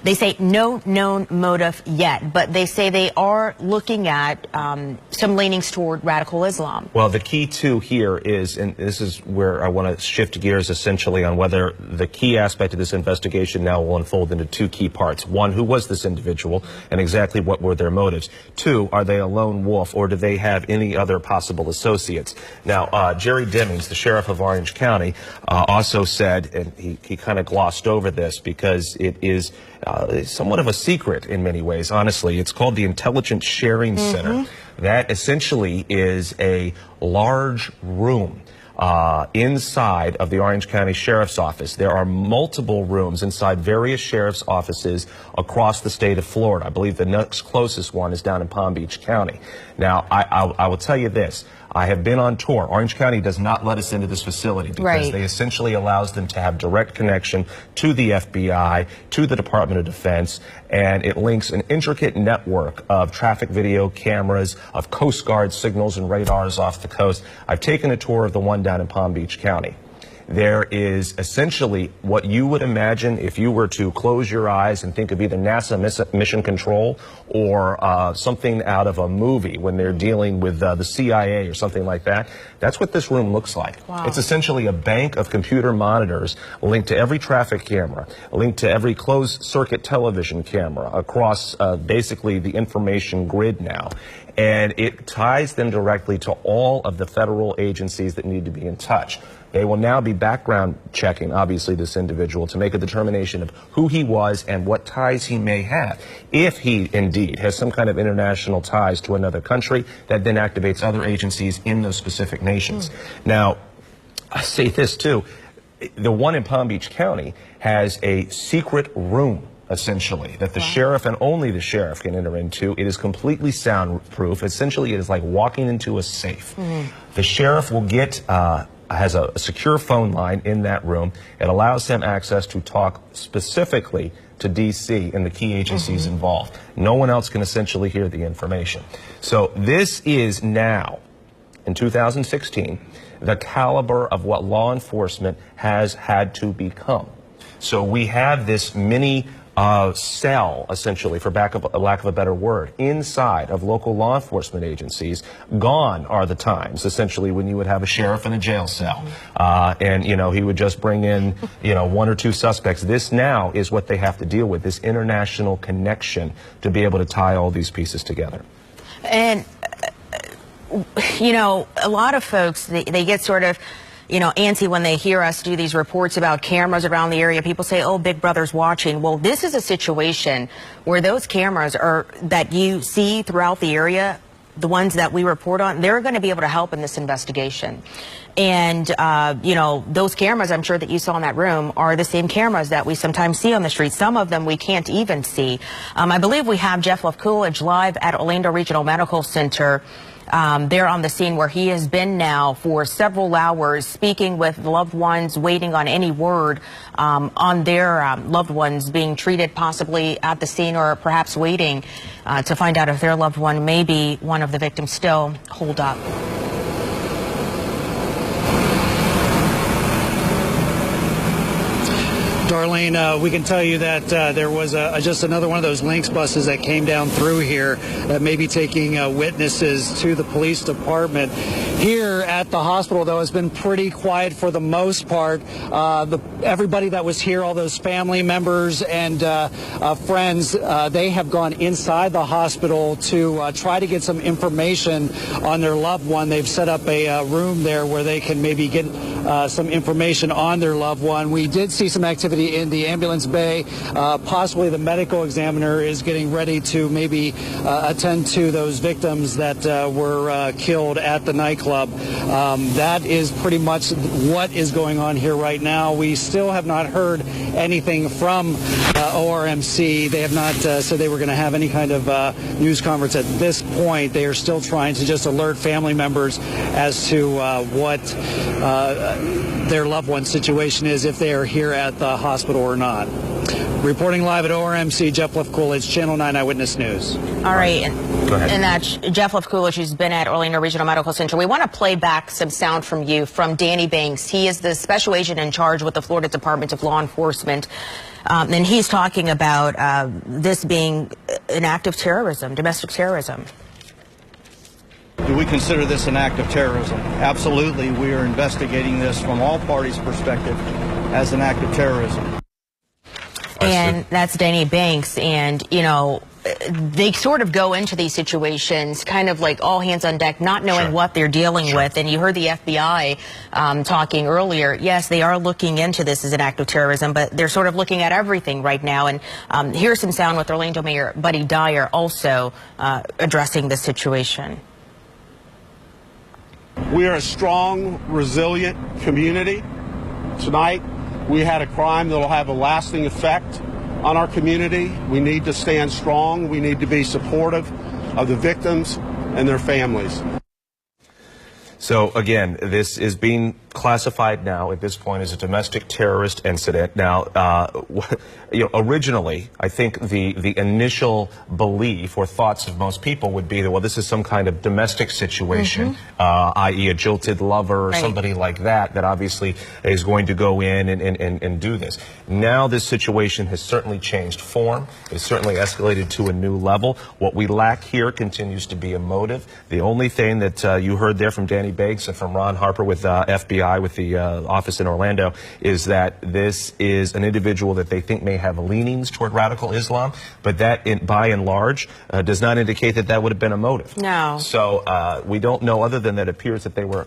They say no known motive yet, but they say they are looking at some leanings toward radical Islam. Well, the key too here is, and this is where I want to shift gears essentially on whether the key aspect of this investigation now will unfold into 2 key parts. 1, who was this individual and exactly what were their motives? 2, are they a lone wolf or do they have any other possible associates? Now, Jerry Demings, the sheriff of Orange County, also said, and he kind of glossed over this because it is somewhat of a secret in many ways, honestly. It's called the Intelligence Sharing Center. That essentially is a large room inside of the Orange County Sheriff's Office. There are multiple rooms inside various sheriff's offices across the state of Florida. I believe the next closest one is down in Palm Beach County. Now, I will tell you this. I have been on tour. Orange County does not let us into this facility because they essentially allows them to have direct connection to the FBI, to the Department of Defense, and it links an intricate network of traffic video cameras, of Coast Guard signals and radars off the coast. I've taken a tour of the one down in Palm Beach County. There is essentially what you would imagine if you were to close your eyes and think of either NASA Mission Control or something out of a movie when they're dealing with the CIA or something like that. That's what this room looks like. Wow. It's essentially a bank of computer monitors linked to every traffic camera, linked to every closed circuit television camera across basically the information grid now. And it ties them directly to all of the federal agencies that need to be in touch. They will now be background checking, obviously, this individual to make a determination of who he was and what ties he may have. If he indeed has some kind of international ties to another country, that then activates other agencies in those specific nations. Now, I say this too, the one in Palm Beach County has a secret room, essentially, that the sheriff and only the sheriff can enter into. It is completely soundproof. Essentially, it is like walking into a safe. The sheriff will get has a secure phone line in that room. It allows him access to talk specifically to D.C. and the key agencies involved. No one else can essentially hear the information. So this is now, in 2016, the caliber of what law enforcement has had to become. So we have this mini cell, essentially, for lack of a better word, inside of local law enforcement agencies. Gone are the times, essentially, when you would have a sheriff in a jail cell, and he would just bring in one or two suspects. This now is what they have to deal with, this international connection to be able to tie all these pieces together. And a lot of folks, they get sort of antsy when they hear us do these reports about cameras around the area. People say, oh, Big Brother's watching. Well, this is a situation where those cameras that you see throughout the area, the ones that we report on, they're going to be able to help in this investigation. And, those cameras I'm sure that you saw in that room are the same cameras that we sometimes see on the street. Some of them we can't even see. I believe we have Jeff Lefcoolidge live at Orlando Regional Medical Center. They're on the scene where he has been now for several hours, speaking with loved ones, waiting on any word on their loved ones being treated possibly at the scene, or perhaps waiting to find out if their loved one may be one of the victims still holed up. Darlene, we can tell you that there was just another one of those Lynx buses that came down through here that may be taking witnesses to the police department. Here at the hospital, though, has been pretty quiet for the most part. Everybody that was here, all those family members and friends, they have gone inside the hospital to try to get some information on their loved one. They've set up a room there where they can maybe get some information on their loved one. We did see some activity in the ambulance bay. Possibly the medical examiner is getting ready to maybe attend to those victims that were killed at the nightclub. That is pretty much what is going on here right now. We still have not heard anything from ORMC. They have not said they were going to have any kind of news conference at this point. They are still trying to just alert family members as to what their loved one's situation is, if they are here at the hospital or not. Reporting live at ORMC, Jeff Lefcoolidge, Channel 9 Eyewitness News. All right. Go ahead. And that's Jeff Lefcoolidge, who's been at Orlando Regional Medical Center. We want to play back some sound from you, from Danny Banks. He is the special agent in charge with the Florida Department of Law Enforcement. And he's talking about this being an act of terrorism, domestic terrorism. Do we consider this an act of terrorism? Absolutely. We are investigating this from all parties' perspective as an act of terrorism. And that's Danny Banks. And, they sort of go into these situations kind of like all hands on deck, not knowing what they're dealing with. And you heard the FBI talking earlier. Yes, they are looking into this as an act of terrorism, but they're sort of looking at everything right now. And here's some sound with Orlando Mayor Buddy Dyer also addressing the situation. We are a strong, resilient community. Tonight, we had a crime that will have a lasting effect on our community. We need to stand strong. We need to be supportive of the victims and their families. So again, this is being classified now at this point as a domestic terrorist incident. Now, originally, I think the initial belief or thoughts of most people would be that, well, this is some kind of domestic situation, i.e. a jilted lover or somebody like that obviously is going to go in and do this. Now this situation has certainly changed form. It's certainly escalated to a new level. What we lack here continues to be a motive. The only thing that you heard there from Danny Banks and from Ron Harper with FBI, with the office in Orlando, is that this is an individual that they think may have leanings toward radical Islam, but that by and large does not indicate that would have been a motive. No. So we don't know, other than that it appears that they were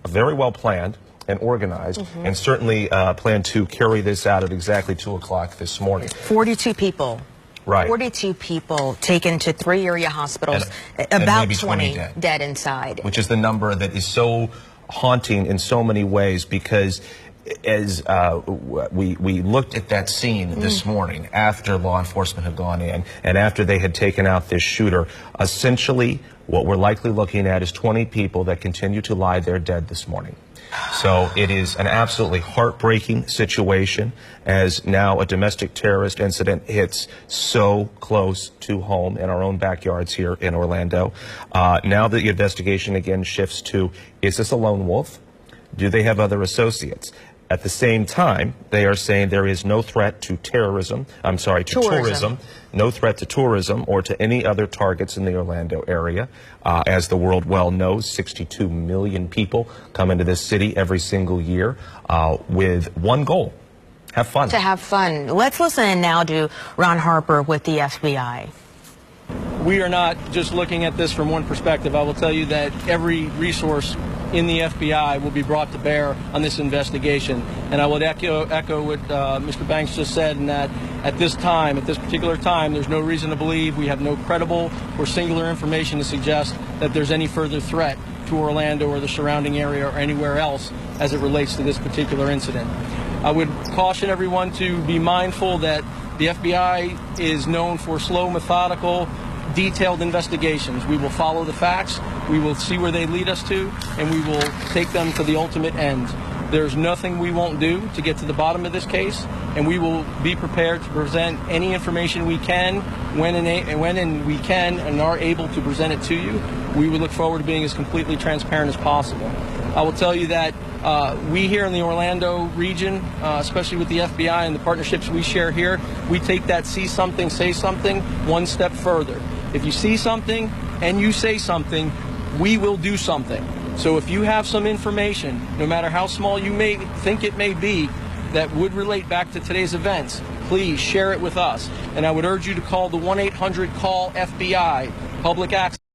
very well planned and organized, and certainly planned to carry this out at exactly 2 o'clock this morning. 42 people. Right. 42 people taken to 3 area hospitals, and about maybe 20 dead inside. Which is the number that is so haunting in so many ways, because as we looked at that scene this morning after law enforcement had gone in and after they had taken out this shooter, essentially what we're likely looking at is 20 people that continue to lie there dead this morning. So it is an absolutely heartbreaking situation, as now a domestic terrorist incident hits so close to home in our own backyards here in Orlando. Now the investigation again shifts to, is this a lone wolf? Do they have other associates? At the same time, they are saying there is no threat to tourism, no threat to tourism or to any other targets in the Orlando area. As the world well knows, 62 million people come into this city every single year with one goal: have fun. To have fun. Let's listen in now to Ron Harper with the FBI. We are not just looking at this from one perspective. I will tell you that every resource in the FBI will be brought to bear on this investigation. And I would echo what Mr. Banks just said, in that at this particular time, there's no reason to believe, we have no credible or singular information to suggest that there's any further threat to Orlando or the surrounding area or anywhere else as it relates to this particular incident. I would caution everyone to be mindful that the FBI is known for slow, methodical, detailed investigations. We will follow the facts, we will see where they lead us to, and we will take them to the ultimate end. There's nothing we won't do to get to the bottom of this case, and we will be prepared to present any information we can when we can and are able to present it to you. We would look forward to being as completely transparent as possible. I will tell you that we here in the Orlando region, especially with the FBI and the partnerships we share here, we take that see something, say something one step further. If you see something and you say something, we will do something. So if you have some information, no matter how small you may think it may be, that would relate back to today's events, please share it with us. And I would urge you to call the 1-800-CALL-FBI public access.